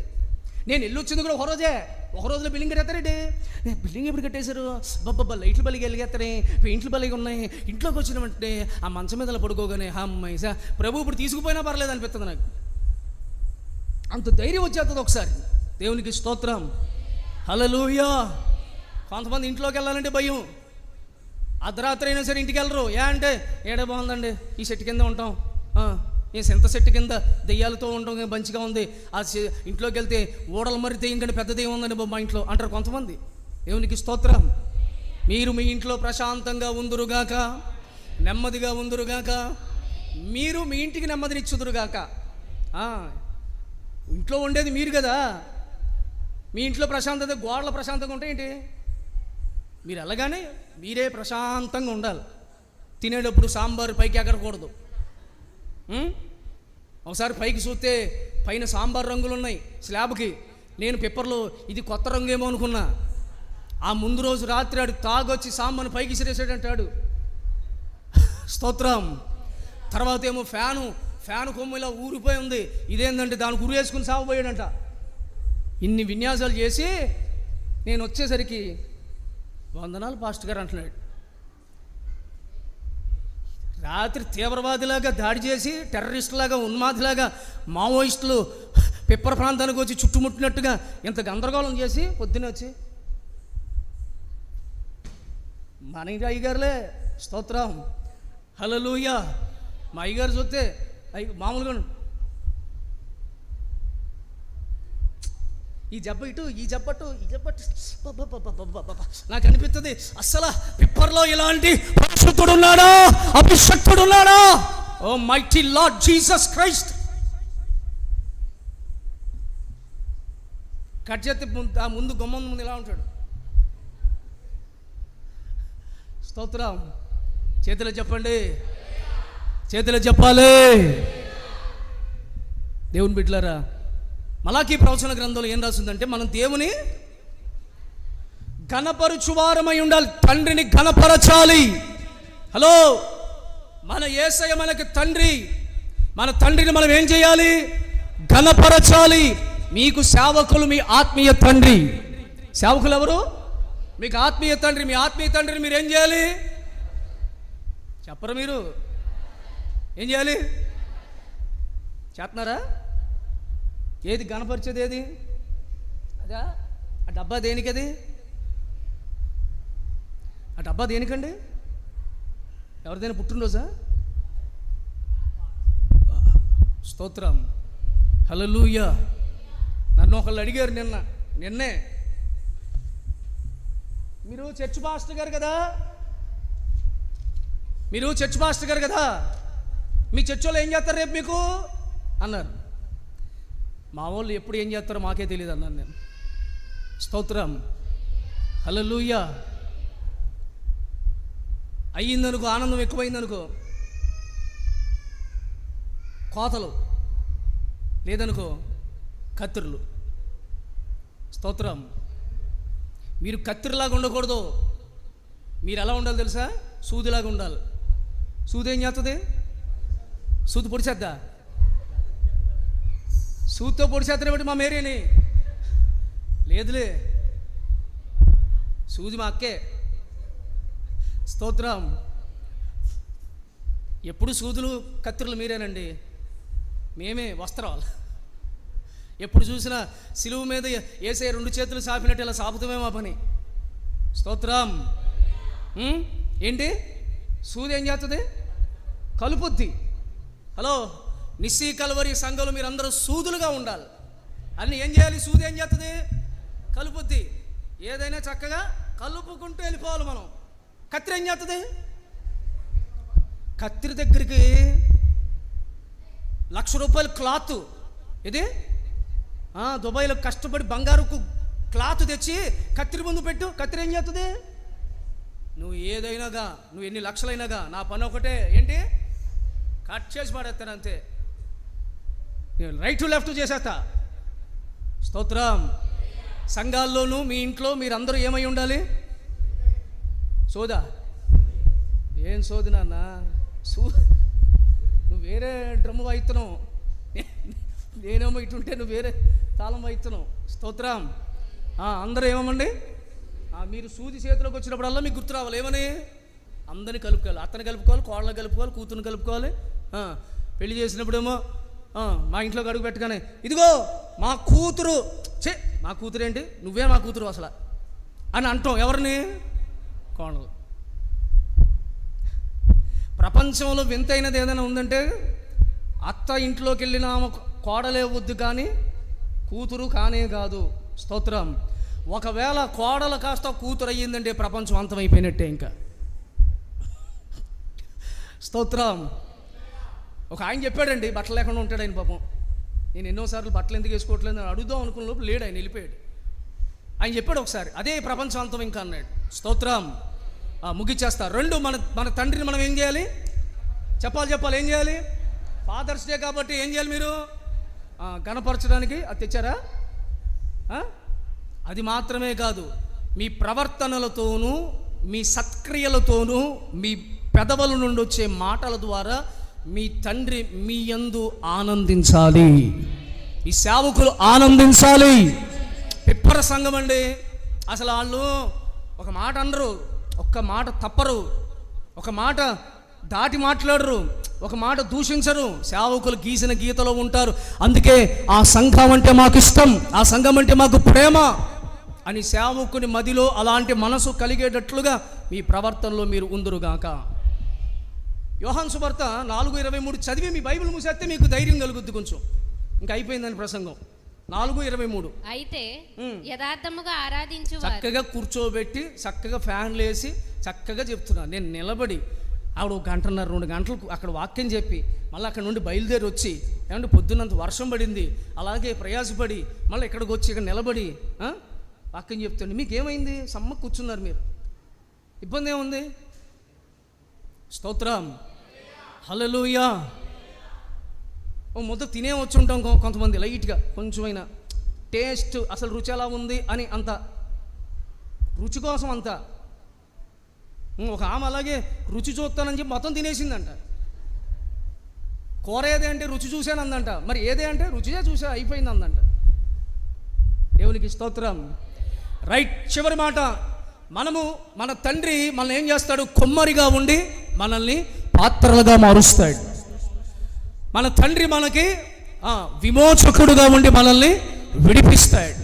నేను వెళ్ళి వచ్చింది కూడా ఒక రోజులో బిల్డింగ్ కట్టేస్తారండి. బిల్డింగ్ ఎప్పుడు కట్టేశారు, బాబ్బా లైట్లు బలిగి వెలిగేస్తారే, పెయింట్లు బలిగి ఉన్నాయి. ఇంట్లోకి వచ్చినామంటే ఆ మంచం మీద పడుకోగానే అమ్మాయి ప్రభు ఇప్పుడు తీసుకుపోయినా పర్లేదు అనిపిస్తుంది నాకు. అంత ధైర్యం వచ్చేస్తుంది ఒకసారి. దేవునికి స్తోత్రం. హల్లెలూయా. కొంతమంది ఇంట్లోకి వెళ్ళాలంటే భయం. అర్ధరాత్రి అయినా సరే ఇంటికి వెళ్ళరు. అంటే ఏడే బాగుందండి, ఈ చెట్టు కింద ఉంటాం, ఈ సింత చెట్టు కింద దెయ్యాలతో ఉండడం మంచిగా ఉంది. ఆ ఇంట్లోకి వెళ్తే ఓడల మరి దెయ్యం కంటే పెద్ద దెయ్యం ఉందండి మా ఇంట్లో అంటారు కొంతమంది. దేవునికి స్తోత్రం. మీరు మీ ఇంట్లో ప్రశాంతంగా ఉందురుగాక, నెమ్మదిగా ఉందురుగాక, మీరు మీ ఇంటికి నెమ్మదినిచ్చుదురుగాక. ఇంట్లో ఉండేది మీరు కదా. మీ ఇంట్లో ప్రశాంతత గోడల ప్రశాంతంగా ఉంటాయేంటి? మీరు వెళ్ళగానే మీరే ప్రశాంతంగా ఉండాలి. తినేటప్పుడు సాంబారు పైకి ఎగరకూడదు. ఒకసారి పైకి చూస్తే పైన సాంబార్ రంగులు ఉన్నాయి స్లాబ్కి. నేను పేపర్లో ఇది కొత్త రంగు ఏమో అనుకున్నా. ఆ ముందు రోజు రాత్రి ఆడు తాగొచ్చి సాంబార్ను పైకి సిరేసాడంటాడు. స్తోత్రం. తర్వాత ఏమో ఫ్యాను కొమ్ము ఇలా ఊరిపోయి ఉంది. ఇదేంటంటే దానికి ఉరి వేసుకుని సాగిపోయాడంట. ఇన్ని విన్యాసాలు చేసి నేను వచ్చేసరికి వందనాలు పాస్టర్ గారు అంటున్నాడు. రాత్రి తీవ్రవాదిలాగా దాడి చేసి, టెర్రరిస్టులాగా, ఉన్మాదిలాగా, మావోయిస్టులు పిప్పర ప్రాంతానికి వచ్చి చుట్టుముట్టినట్టుగా ఇంత గందరగోళం చేసి పొద్దునే వచ్చి మన ఇంటి అయ్యగారులే. స్తోత్రం. హల్లెలూయా. మా అయ్యగారు చూస్తే మామూలుగా ఈ జబ్బ ఇటు, ఈ జబ్బట్టు, ఈ జబ్బట్టు నాకు అనిపిస్తుంది. అస్సలు పిప్పర్లో ఇలాంటి పరిశుద్ధుడు ఉన్నాడా, అభిషక్తుడు ఉన్నాడా? O mighty Lord Jesus Christ. Cut చేస్తే ఆ ముందు గుమ్మం ముందు ఇలా ఉంటాడు. స్తోత్రం. చేతులు చెప్పండి, చేతులు చెప్పాలి. దేవుని బిడ్డలారా, మలాకీ ప్రవచన గ్రంథంలో ఏం రాసిందంటే మనం దేవుని ఘనపరచువారమై ఉండాలి. తండ్రిని ఘనపరచాలి. హలో, మన యేసయ్య మనకి తండ్రి. మన తండ్రిని మనం ఏం చేయాలి? ఘనపరచాలి. మీకు సేవకులు మీ ఆత్మీయ తండ్రి. సేవకులు ఎవరు? మీకు ఆత్మీయ తండ్రి. మీ ఆత్మీయ తండ్రిని మీరు ఏం చేయాలి? చెప్పరు మీరు? ఏం చేయాలి? చేస్తున్నారా? ఏది గణపరిచేది? ఏది అదా? ఆ డబ్బా దేనికి? అది ఆ డబ్బా దేనికండి? ఎవరిదైనా పుట్టినరోజా? స్తోత్రం. హల్లెలూయా. నన్ను ఒకళ్ళు అడిగారు నిన్నే, మీరు చర్చ్ పాస్టర్ గారు కదా, మీ చర్చ్ వాళ్ళు ఏం చేస్తారు రేపు మీకు అన్నారు. మా వాళ్ళు ఎప్పుడు ఏం చేస్తారో మాకే తెలియదు అన్నాను నేను. స్తోత్రం, హల్లెలూయా. అయ్యిందనుకో, ఆనందం ఎక్కువైందనుకో కోతలు, లేదనుకో కత్తిరులు. స్తోత్రం. మీరు కత్తిరిలాగా ఉండకూడదు. మీరు ఎలా ఉండాలి తెలుసా? సూదిలాగా ఉండాలి. సూది ఏం చేస్తుంది? సూది పొడిచేద్దా? సూదితో పొడిచేద్దనే బట్టి మా మేరీని లేదులే, సూది మా అక్కే. స్తోత్రం. ఎప్పుడు సూదులు కత్తిరులు మీరేనండి, మేమే వస్త్రాలు. ఎప్పుడు చూసినా సిలువు మీద ఏసే 2 చేతులు సాపినట్టు ఇలా సాపుతామే మా పని. స్తోత్రం. ఏంటి సూది ఏం చేస్తుంది? కలుపుద్ది. హలో, నిస్సీ కల్వరి సంఘంలో మీరు అందరూ సూదులుగా ఉండాలి. అన్ని ఏం చేయాలి? సూది ఏం చేస్తుంది? కలుపుద్ది. ఏదైనా చక్కగా కలుపుకుంటూ వెళ్ళిపోవాలి మనం. కత్తిరి ఏం చేస్తుంది? కత్తిరి దగ్గరికి ₹1,00,000 క్లాత్, ఇది దుబాయ్లో కష్టపడి బంగారుకు క్లాత్ తెచ్చి కత్తిరి ముందు పెట్టు. కత్తిరి ఏం చేస్తుంది? నువ్వు ఏదైనాగా, నువ్వు ఎన్ని లక్షలైనాగా, నా పని ఒకటే, ఏంటి? కట్ చేసి పడేస్తాను అంతే. నేను రైట్ టు లెఫ్ట్ చేసేస్తా. స్తోత్రం. సంఘాల్లోనూ మీ ఇంట్లో మీరందరూ ఏమై ఉండాలి? సోదా. ఏం సోది నాన్న? నువ్వు వేరే డ్రమ్ము వాయిస్తున్నావు, నేనేమో ఇటుంటే నువ్వు వేరే తాళం వాయిస్తున్నావు. స్తోత్రం. అందరూ ఏమమండి? మీరు సూది చేతిలోకి వచ్చినప్పుడల్లా మీకు గుర్తు రావాలి. ఏమని? అందరిని కలుపుకోవాలి. అత్తని కలుపుకోవాలి, కోళ్ళని కలుపుకోవాలి, కూతురుని కలుపుకోవాలి. పెళ్లి చేసినప్పుడేమో మా ఇంట్లోకి అడుగు పెట్టగానే, ఇదిగో మా కూతురు, మా కూతురు ఏంటి, నువ్వే మా కూతురు అసలు అని అంటాం. ఎవరిని? కోడలు. ప్రపంచంలో వింతైనది ఏదైనా ఉందంటే, అత్త ఇంట్లోకి వెళ్ళిన కోడలే వద్దు కానీ కూతురు కానే కాదు. స్తోత్రం. ఒకవేళ కోడలు కాస్త కూతురు అయ్యిందంటే ప్రపంచం అంతమైపోయినట్టే ఇంకా. స్తోత్రం. ఒక ఆయన చెప్పాడండి, బట్టలు లేకుండా ఉంటాడు ఆయన. పాపం నేను ఎన్నోసార్లు బట్టలు ఎందుకు వేసుకోవట్లేదు అని అడుగుదాం అనుకున్న లోపు లేడు, ఆయన వెళ్ళిపోయాడు. ఆయన చెప్పాడు ఒకసారి, అదే ప్రపంచం అంతం ఇంకా అన్నాడు. స్తోత్రం. ముగిచ్చేస్తా. 2, మన తండ్రిని మనం ఏం చేయాలి? చెప్పాలి. ఏం చేయాలి? ఫాదర్స్ డే కాబట్టి ఏం చేయాలి మీరు? గణపరచడానికి అది తెచ్చారా? అది మాత్రమే కాదు, మీ ప్రవర్తనలతోనూ మీ సత్క్రియలతోనూ మీ పెదవుల నుండి వచ్చే మాటల ద్వారా మీ తండ్రి మీ యందు ఆనందించాలి. ఈ సేవకులు ఆనందించాలి. పిప్పర సంఘం అండి, అసలు వాళ్ళు ఒక మాట అనరు, ఒక్క మాట తప్పరు, ఒక మాట దాటి మాట్లాడరు, ఒక మాట దూషించరు. సేవకులు గీసిన గీతలో ఉంటారు. అందుకే ఆ సంఘం అంటే మాకు ఇష్టం, ఆ సంఘం అంటే మాకు ప్రేమ అని సేవకుని మదిలో అలాంటి మనసు కలిగేటట్లుగా మీ ప్రవర్తనలో మీరు ఉందురుగాక. యోహాను సువార్త 4:23 చదివి మీ బైబిల్ మూసేస్తే మీకు ధైర్యం కలుగుద్ది కొంచెం. ఇంకా అయిపోయిందని ప్రసంగం. 4:23. అయితే యథార్థముగా ఆరాధించు చక్కగా కూర్చోబెట్టి చక్కగా ఫ్యాన్లు వేసి చక్కగా చెప్తున్నా. నేను నిలబడి ఆవిడ 1.5 2 గంటలకు అక్కడ వాక్యం చెప్పి మళ్ళీ అక్కడ నుండి బయలుదేరి వచ్చి, ఏమంటే పొద్దున్నంత వర్షం పడింది, అలాగే ప్రయాసపడి మళ్ళీ ఇక్కడికి వచ్చి ఇక్కడ నిలబడి వాక్యం చెప్తుండే. మీకు ఏమైంది? సమ్మ కూర్చున్నారు మీరు, ఇబ్బంది ఏముంది? స్తోత్రం. హల్లెలూయా. ముద్ద తినే వచ్చి ఉంటాం కొంతమంది, లైట్గా కొంచెమైనా టేస్ట్, అసలు రుచి ఎలా ఉంది అని, అంత రుచి కోసం అంతా. ఒక ఆమె అలాగే రుచి చూస్తానని చెప్పి మొత్తం తినేసిందంట. కూర ఏదే అంటే రుచి చూశాను అందంట. మరి ఏదే అంటే రుచిగా చూసా, అయిపోయింది అందంట. దేవునికి స్తోత్రం. రైట్. చివరి మాట, మన తండ్రి మనల్ని ఏం చేస్తాడు? కొమ్మరిగా ఉండి మనల్ని పాత్రలుగా మారుస్తాడు. మన తండ్రి మనకి విమోచకుడుగా ఉండి మనల్ని విడిపిస్తాడు.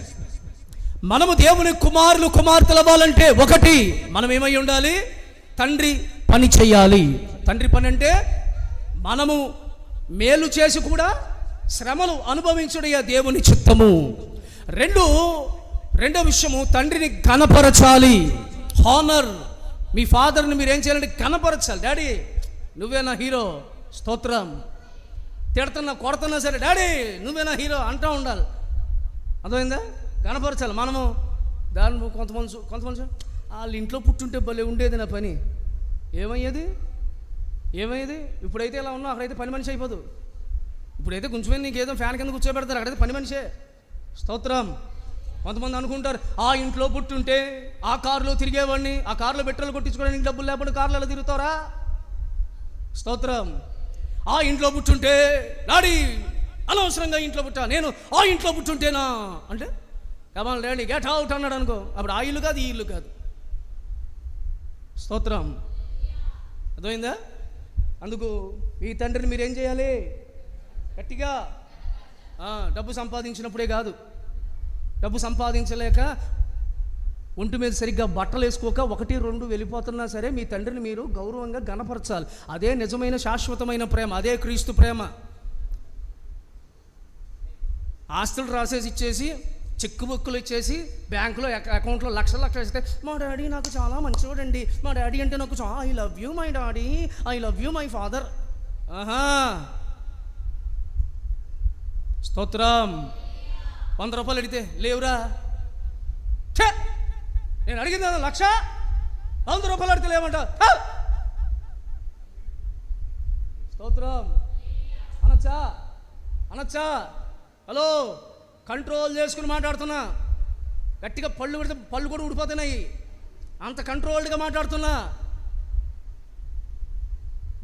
మనము దేవుని కుమారులు కుమార్తెలు అవ్వాలంటే ఒకటి, మనం ఏమై ఉండాలి? తండ్రి పని చెయ్యాలి. తండ్రి పని అంటే మనము మేలు చేసి కూడా శ్రమలు అనుభవించుడయ్యా దేవుని చిత్తము. రెండో విషయము, తండ్రిని ఘనపరచాలి. హానర్. మీ ఫాదర్ని మీరు ఏం చేయాలంటే ఘనపరచాలి. డాడీ నువ్వే నా హీరో, స్తోత్రం. తిడుతున్నా కొడుతున్నా సరే, డాడీ నువ్వే నా హీరో అంటూ ఉండాలి. అర్థమైందా? ఘనపరచాలి. మనము దాని కొంతమంది వాళ్ళ ఇంట్లో పుట్టుంటే భలే ఉండేది నా పని. ఏమయ్యేది? ఇప్పుడైతే ఇలా ఉన్నావు, అక్కడైతే పని మనిషి అయిపోదు. ఇప్పుడైతే కొంచెం నీకేదో ఫ్యాన్ కింద కూర్చోబెడతారు, అక్కడైతే పని మనిషే. స్తోత్రం. కొంతమంది అనుకుంటారు, ఆ ఇంట్లో పుట్టుంటే ఆ కారులో తిరిగేవాడిని, ఆ కారులో పెట్రోల్ కొట్టించుకోవడానికి డబ్బులు లేకపోతే కార్లలో తిరుగుతారా? స్తోత్రం. ఆ ఇంట్లో పుట్టుంటే డాడీ అనవసరంగా ఇంట్లో పుట్టా, నేను ఆ ఇంట్లో పుట్టుంటేనా అంటే కమాల్ డాడీ గెట్ అవుట్ అన్నాడు అనుకో, అప్పుడు ఆ ఇల్లు కాదు, ఈ ఇల్లు కాదు. స్తోత్రం. అర్థమైందా? అందుకు మీ తండ్రిని మీరేం చేయాలి? గట్టిగా. డబ్బు సంపాదించినప్పుడే కాదు, డబ్బు సంపాదించలేక ఒంటి మీద సరిగ్గా బట్టలు వేసుకోక 1, 2 వెళ్ళిపోతున్నా సరే మీ తండ్రిని మీరు గౌరవంగా ఘనపరచాలి. అదే నిజమైన శాశ్వతమైన ప్రేమ, అదే క్రీస్తు ప్రేమ. ఆస్తులు రాసేసి ఇచ్చేసి, చెక్ బుక్కులు ఇచ్చేసి, బ్యాంకులో అకౌంట్లో లక్షలు ఇస్తే, మా డాడీ నాకు చాలా మంచివాడండి, మా డాడీ అంటే నాకు చాలా, I love you my daddy, I love you my father. స్తోత్రం. 100 రూపాయలు అడిగితే లేవురా, నేను అడిగింది 1,00,000, 100 రూపాయలు అడిగితే లేవంట. స్తోత్రం. అనొచ్చా? హలో, కంట్రోల్ చేసుకుని మాట్లాడుతున్నా. గట్టిగా పళ్ళు పెడితే పళ్ళు కూడా ఊడిపోతున్నాయి, అంత కంట్రోల్డ్గా మాట్లాడుతున్నా.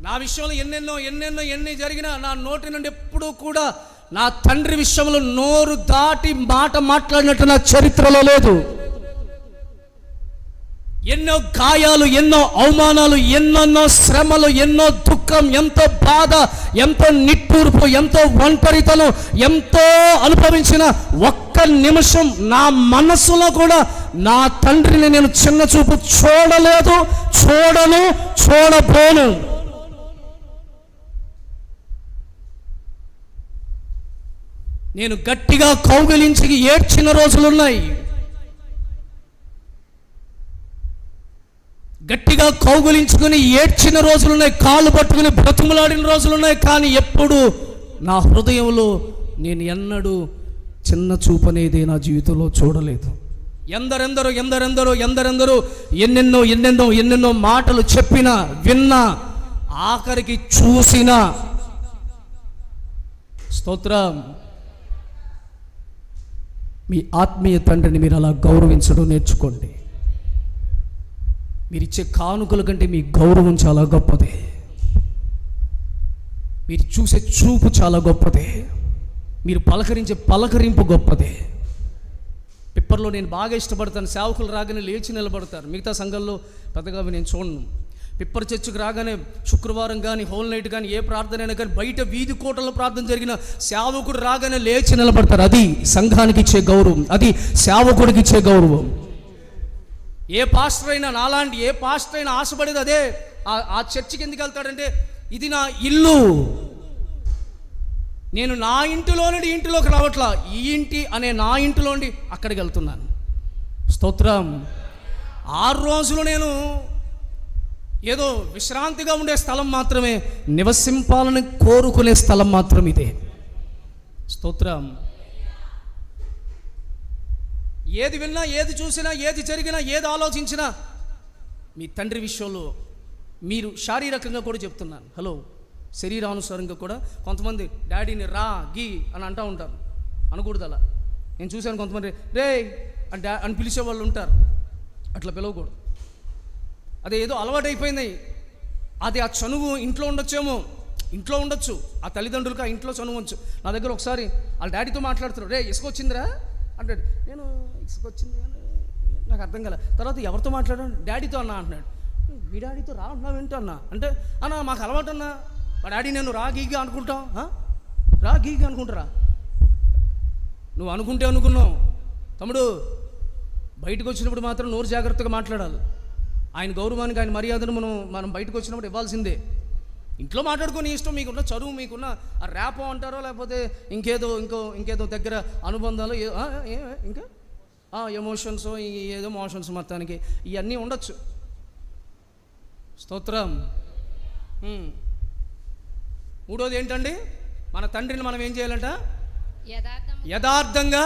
నా విషయంలో ఎన్ని జరిగినా నా నోటి నుండి ఎప్పుడూ కూడా నా తండ్రి విషయంలో నోరు దాటి మాట మాట్లాడినట్టు నా చరిత్రలో లేదు. ఎన్నో గాయాలు, ఎన్నో అవమానాలు, ఎన్నెన్నో శ్రమలు, ఎన్నో దుఃఖం, ఎంతో బాధ, ఎంతో నిట్టూర్పు, ఎంతో ఒంటరితనం, ఎంతో అనుభవించిన ఒక్క నిమిషం నా మనస్సులో కూడా నా తండ్రిని నేను చిన్న చూపు చూడలేదు, చూడబోను. నేను గట్టిగా కౌగిలించి ఏడ్చిన రోజులున్నాయి, గట్టిగా కౌగులించుకుని ఏడ్చిన రోజులున్నాయి, కాళ్ళు పట్టుకుని బ్రతుములాడిన రోజులున్నాయి. కానీ ఎప్పుడు నా హృదయంలో నేను ఎన్నడూ చిన్న చూపు అనేది నా జీవితంలో చూడలేదు. ఎందరెందరో ఎన్నెన్నో మాటలు చెప్పినా, విన్నా, ఆఖరికి చూసినా. స్తోత్రం. మీ ఆత్మీయ తండ్రిని మీరు అలా గౌరవించడం నేర్చుకోండి. మీరిచ్చే కానుకల కంటే మీ గౌరవం చాలా గొప్పదే, మీరు చూసే చూపు చాలా గొప్పదే, మీరు పలకరించే పలకరింపు గొప్పదే. పిప్పర్లో నేను బాగా ఇష్టపడతాను, సేవకులు రాగానే లేచి నిలబడతారు. మిగతా సంఘంలో పెద్దగా నేను చూడను. పిప్పర్ చర్చికి రాగానే శుక్రవారం కానీ హోల్ నైట్ కానీ ఏ ప్రార్థన అయినా కానీ బయట వీధి కోటల్లో ప్రార్థన జరిగిన సేవకుడు రాగానే లేచి నిలబడతారు. అది సంఘానికి ఇచ్చే గౌరవం, అది సేవకుడికి ఇచ్చే గౌరవం. ఏ పాస్టర్ అయినా, నాలాంటి ఏ పాస్టర్ అయినా ఆశపడేది అదే. ఆ చర్చికి ఎందుకు వెళ్తాడంటే, ఇది నా ఇల్లు, నేను నా ఇంటిలో నుండి ఇంటిలోకి రావట్లా, ఈ ఇంటి అనే నా ఇంటిలో నుండి అక్కడికి వెళ్తున్నాను. స్తోత్రం. 6 రోజులు నేను ఏదో విశ్రాంతిగా ఉండే స్థలం మాత్రమే, నివసింపాలని కోరుకునే స్థలం మాత్రం ఇదే. స్తోత్రం. ఏది విన్నా, ఏది చూసినా, ఏది జరిగినా, ఏది ఆలోచించినా మీ తండ్రి విషయంలో మీరు శారీరకంగా కూడా చెప్తున్నాను. హలో, శరీరానుసారంగా కూడా కొంతమంది డాడీని రా గీ అని అంటూ ఉంటారు. అనకూడదు అలా. నేను చూశాను కొంతమంది రే అని పిలిచే వాళ్ళు ఉంటారు. అట్లా పిలవకూడదు. అదే ఏదో అలవాటు అయిపోయింది. అది ఆ చనువు ఇంట్లో ఉండొచ్చేమో, ఇంట్లో ఉండొచ్చు, ఆ తల్లిదండ్రులకు ఆ ఇంట్లో చనువు వచ్చు. నా దగ్గర ఒకసారి వాళ్ళ డాడీతో మాట్లాడుతున్నారు. రే ఇసుకొచ్చిందిరా అంటాడు. నేను ఇసుకొచ్చింది నాకు అర్థం కాలే. తర్వాత ఎవరితో మాట్లాడాను? డాడీతో అన్నా అంటున్నాడు. మీ డాడీతో రా అన్నావు ఏంటో అన్నా అంటే, అన్నా మాకు అలవాటు అన్నా, మా డాడీ నేను రా గీగా అనుకుంటాం, రా గీగా అనుకుంటారా? నువ్వు అనుకుంటే అనుకున్నావు తమ్ముడు. బయటకు వచ్చినప్పుడు మాత్రం నోరు జాగ్రత్తగా మాట్లాడాలి. ఆయన గౌరవానికి, ఆయన మర్యాదను మనం బయటకు వచ్చినప్పుడు ఇవ్వాల్సిందే. ఇంట్లో మాట్లాడుకొని ఇష్టం, మీకున్న చదువు, మీకున్న ఆ ర్యాపో అంటారో, లేకపోతే ఇంకేదో దగ్గర అనుబంధాలు, ఇంకా ఎమోషన్స్, ఏదో మోషన్స్, మొత్తానికి ఇవన్నీ ఉండొచ్చు. స్తోత్రం. మూడోది ఏంటండి? మన తండ్రిని మనం ఏం చేయాలంట? యథార్థంగా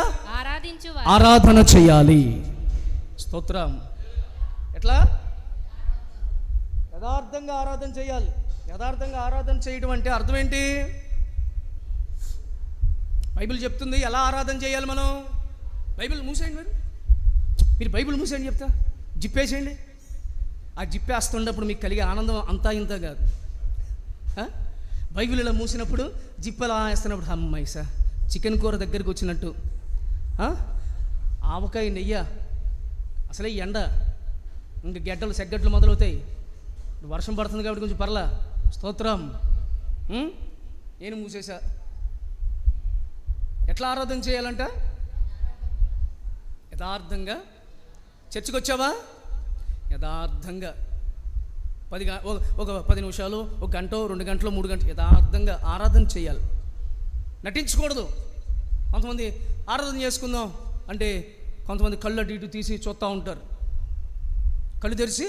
ఆరాధన చేయాలి. స్తోత్రం. ఎట్లా? యథార్థంగా ఆరాధన చేయాలి. యథార్థంగా ఆరాధన చేయడం అంటే అర్థం ఏంటి? బైబిల్ చెప్తుంది ఎలా ఆరాధన చేయాలి మనం. బైబిల్ మూసేయండి, మీరు బైబిల్ మూసేయండి, చెప్తా. జిప్పేసేయండి. ఆ జిప్పేస్తున్నప్పుడు మీకు కలిగే ఆనందం అంతా ఇంత కాదు. బైబిల్ ఇలా మూసినప్పుడు, జిప్పలా వేస్తున్నప్పుడు, అమ్మాయి సార్ చికెన్ కూర దగ్గరికి వచ్చినట్టు, ఆవకాయ నెయ్య, అసలే ఎండ, ఇంకా సెగ్గడ్లు మొదలవుతాయి. వర్షం పడుతుంది కాబట్టి కొంచెం పర్లా. స్తోత్రం. నేను మూసేసా. ఎట్లా ఆరాధన చేయాలంట? యథార్థంగా. చర్చికి వచ్చావా? యథార్థంగా ఒక 10 నిమిషాలు, 1 గంట, 2 గంటలు, 3 గంటలు యథార్థంగా ఆరాధన చేయాలి. నటించకూడదు. కొంతమంది ఆరాధన చేసుకుందాం అంటే కొంతమంది కళ్ళు అటు ఇటు తీసి చూస్తూ ఉంటారు. కళ్ళు తెరిచి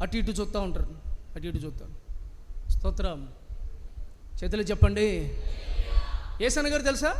అటు ఇటు చూస్తూ ఉంటారు. స్తోత్రం. చేతులు చెప్పండి. యేసన్న గారు తెలుసా?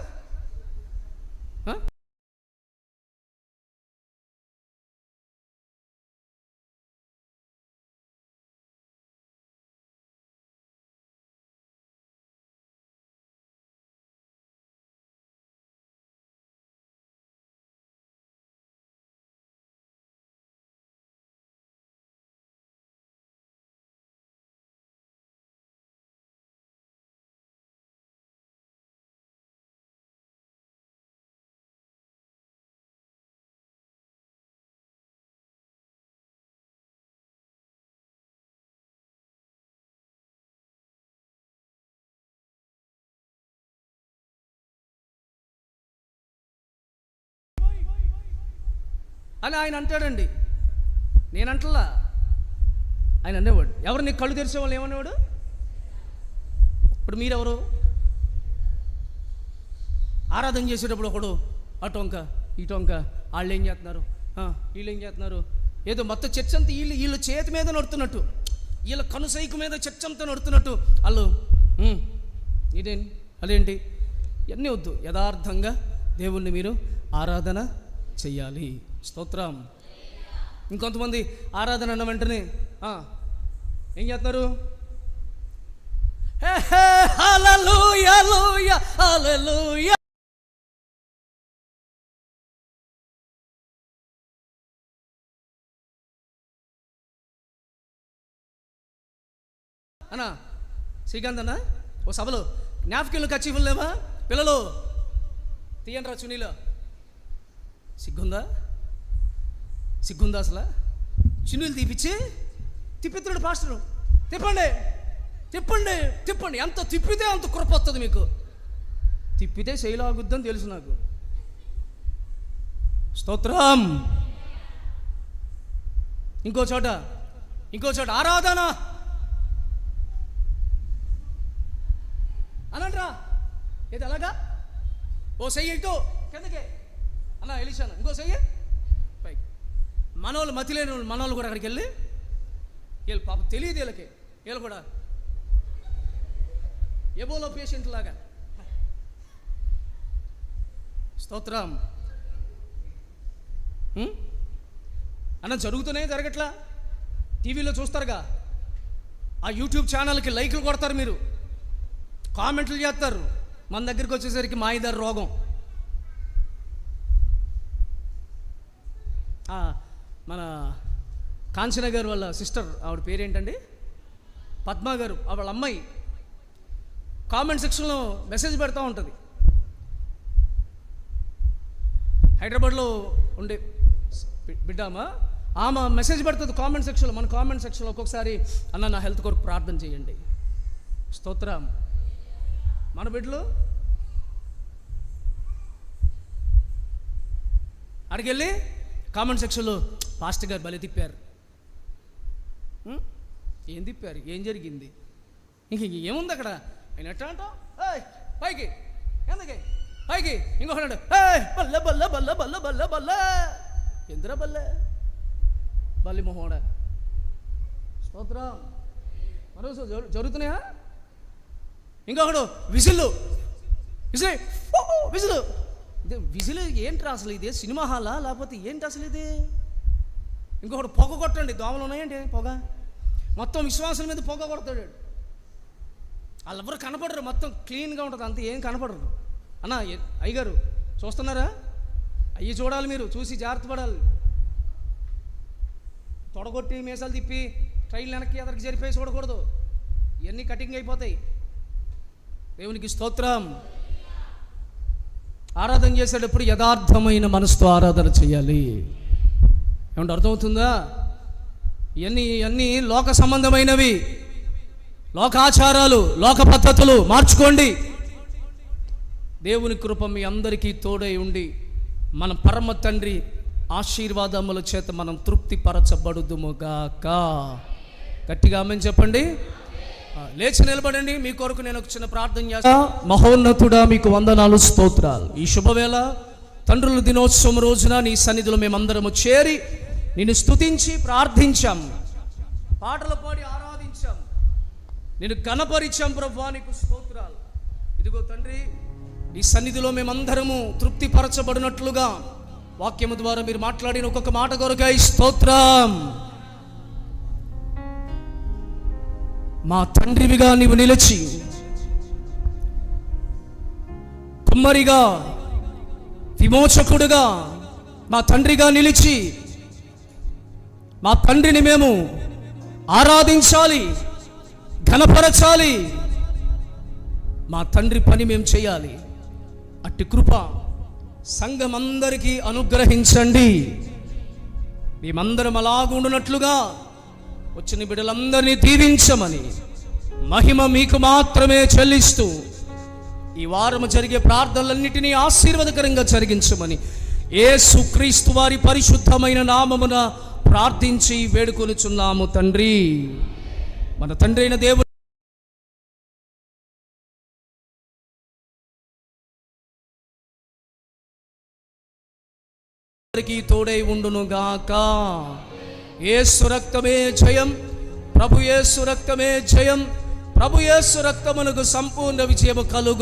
అని ఆయన అంటాడండి. నేనంటలా, ఆయన అనేవాడు. ఎవరు నీకు కళ్ళు తెరిచేవాళ్ళు ఏమనేవాడు? ఇప్పుడు మీరెవరు? ఆరాధన చేసేటప్పుడు ఒకడు అటొంక ఇటొంక, వాళ్ళు ఏం చేస్తున్నారు, వీళ్ళు ఏం చేస్తున్నారు, ఏదో మొత్తం చర్చ అంతా వీళ్ళు చేతి మీద నడుతున్నట్టు, వీళ్ళ కనుసైకు మీద చర్చ అంతా నడుతున్నట్టు వాళ్ళు అదేంటి ఇవన్నీ వద్దు. యథార్థంగా దేవుణ్ణి మీరు ఆరాధన చెయ్యాలి. స్తోత్రం. ఇంకొంతమంది ఆరాధన అన్న వెంటనే ఏం చేస్తున్నారు? హల్లెలూయా హల్లెలూయా హల్లెలూయా అన్నా. శ్రీకాంత్ అన్న ఓ సభలో జ్ఞాపకాలు కచ్చిఫులు లేవా? పిల్లలు తీయండి రా చునీలో. సిగ్గుందా అసలు? చున్నీలు తిప్పిస్తున్నాడు పాస్టరు. తిప్పండి. ఎంత తిప్పితే అంత కృప వస్తుంది మీకు. తిప్పితే శైలాగుద్దని తెలుసు నాకు. స్తోత్రం. ఇంకో చోట ఆరాధన అనంట్రా. ఏది అలాగా? ఓ చెయ్యి ఇటు కిందకే అన్న ఎలిశాను, ఇంకో చెయ్యి పైకి. మనోళ్ళు మతి లేని మనోళ్ళు కూడా అక్కడికి వెళ్ళి వీళ్ళు పాప తెలియదు వీళ్ళకి, వీళ్ళు కూడా ఎబోలో పేషెంట్ లాగా. స్తోత్రం. అన్న జరగట్లా? టీవీలో చూస్తారుగా, ఆ యూట్యూబ్ ఛానల్కి లైకులు కొడతారు, మీరు కామెంట్లు చేస్తారు. మన దగ్గరికి వచ్చేసరికి మాయిదారు రోగం. మన కాంచన గారు వాళ్ళ సిస్టర్, ఆవిడ పేరేంటండి, పద్మ గారు, వాళ్ళ అమ్మాయి కామెంట్ సెక్షన్లో మెసేజ్ పెడతా ఉంటుంది. హైదరాబాద్లో ఉండే బిడ్డామా, ఆమె మెసేజ్ పెడుతుంది కామెంట్ సెక్షన్లో. మన కామెంట్ సెక్షన్లో ఒక్కొక్కసారి అన్న నా హెల్త్ కొరకు ప్రార్థన చేయండి. స్తోత్రం. మన బిడ్డలు అడిగెళ్ళి కామెంట్ సెక్షన్లో పాస్టర్ గారు భలే తిప్పారు. ఏం తిప్పారు? ఏం జరిగింది? ఇంక ఏముంది అక్కడ? ఆయన ఎట్లా అంటావు? పైకి ఎందుకే పైకి ఇంకొకటి బల్ల బల్ల బల్ల బల్ల బల్ల బల్ల ఎందురా బల్లే బల్లి మొహోడ స్తోత్రం. మరో జరుగుతున్నాయా? ఇంకొకడు విజిల్ విజిల్ విజిల్. ఇదే విజిల్ ఏంటి అసలు? ఇదే సినిమా హాలా లేకపోతే ఏంటి అసలు ఇది? ఇంకొకటి పొగ కొట్టండి. దోమలు ఉన్నాయండి, పొగ మొత్తం విశ్వాసం మీద పొగ కొడతాడు. వాళ్ళెవరు కనపడరు, మొత్తం క్లీన్గా ఉంటుంది, అంతే ఏం కనపడరు. అన్న అయ్యగారు చూస్తున్నారా? అయ్యి చూడాలి, మీరు చూసి జాగ్రత్త పడాలి. తొడగొట్టి మీసాలు తిప్పి ట్రైల్ వెనక్కి ఎదరికి జరిపోయి చూడకూడదు, ఇవన్నీ కటింగ్ అయిపోతాయి. దేవునికి స్తోత్రం. ఆరాధన చేసేటప్పుడు యథార్థమైన మనసుతో ఆరాధన చేయాలి. ఏమంటే అర్థమవుతుందా? ఇవన్నీ లోక సంబంధమైనవి, లోకాచారాలు, లోక పద్ధతులు మార్చుకోండి. దేవుని కృప మీ అందరికీ తోడై ఉండి మన పరమ తండ్రి ఆశీర్వాదముల చేత మనం తృప్తి పరచబడుదుముగాక. గట్టిగా ఆమేన్ చెప్పండి. లేచి నిలబడండి. మీ కొరకు నేను ఒక చిన్న ప్రార్థన చేస్తా. మహోన్నతుడా, మీకు వందనాలు, స్తోత్రాలు. ఈ శుభవేళ తండ్రుల దినోత్సవం రోజున నీ సన్నిధిలో మేమందరము చేరి నిన్ను స్తుతించి ప్రార్థించాం, పాటలు పాడి ఆరాధించాం, నిన్ను ఘనపరిచాం. ప్రభువా నీకు స్తోత్రాలు. ఇదిగో తండ్రి, ఈ సన్నిధిలో మేమందరము తృప్తి పరచబడినట్లుగా వాక్యము ద్వారా మీరు మాట్లాడిన ఒక్కొక్క మాట కొరకై స్తోత్రం. మా తండ్రివిగా నీవు నిలిచి, కుమ్మరిగా, విమోచకుడుగా మా తండ్రిగా నిలిచి మా తండ్రిని మేము ఆరాధించాలి, ఘనపరచాలి. మా తండ్రి పని మేము చేయాలి. అట్టి కృప సంఘమందరికీ అనుగ్రహించండి. మేమందరం అలాగుండునట్లుగా వచ్చిన బిడ్డలందరినీ దీవించమని మహిమ మీకు మాత్రమే చెల్లిస్తూ ఈ వారము జరిగే ప్రార్థనలన్నిటినీ ఆశీర్వాదకరంగా జరిగించమని యేసుక్రీస్తు వారి పరిశుద్ధమైన నామమున ప్రార్థించి వేడుకొనుచున్నాము తండ్రి. మన తండ్రి అయిన దేవుడు తోడై ఉండునుగాక. యేసు రక్తమే జయం, ప్రభు యేసు రక్తమే జయం, ప్రభు యేసు రక్తమునకు సంపూర్ణ విజయము కలుగు.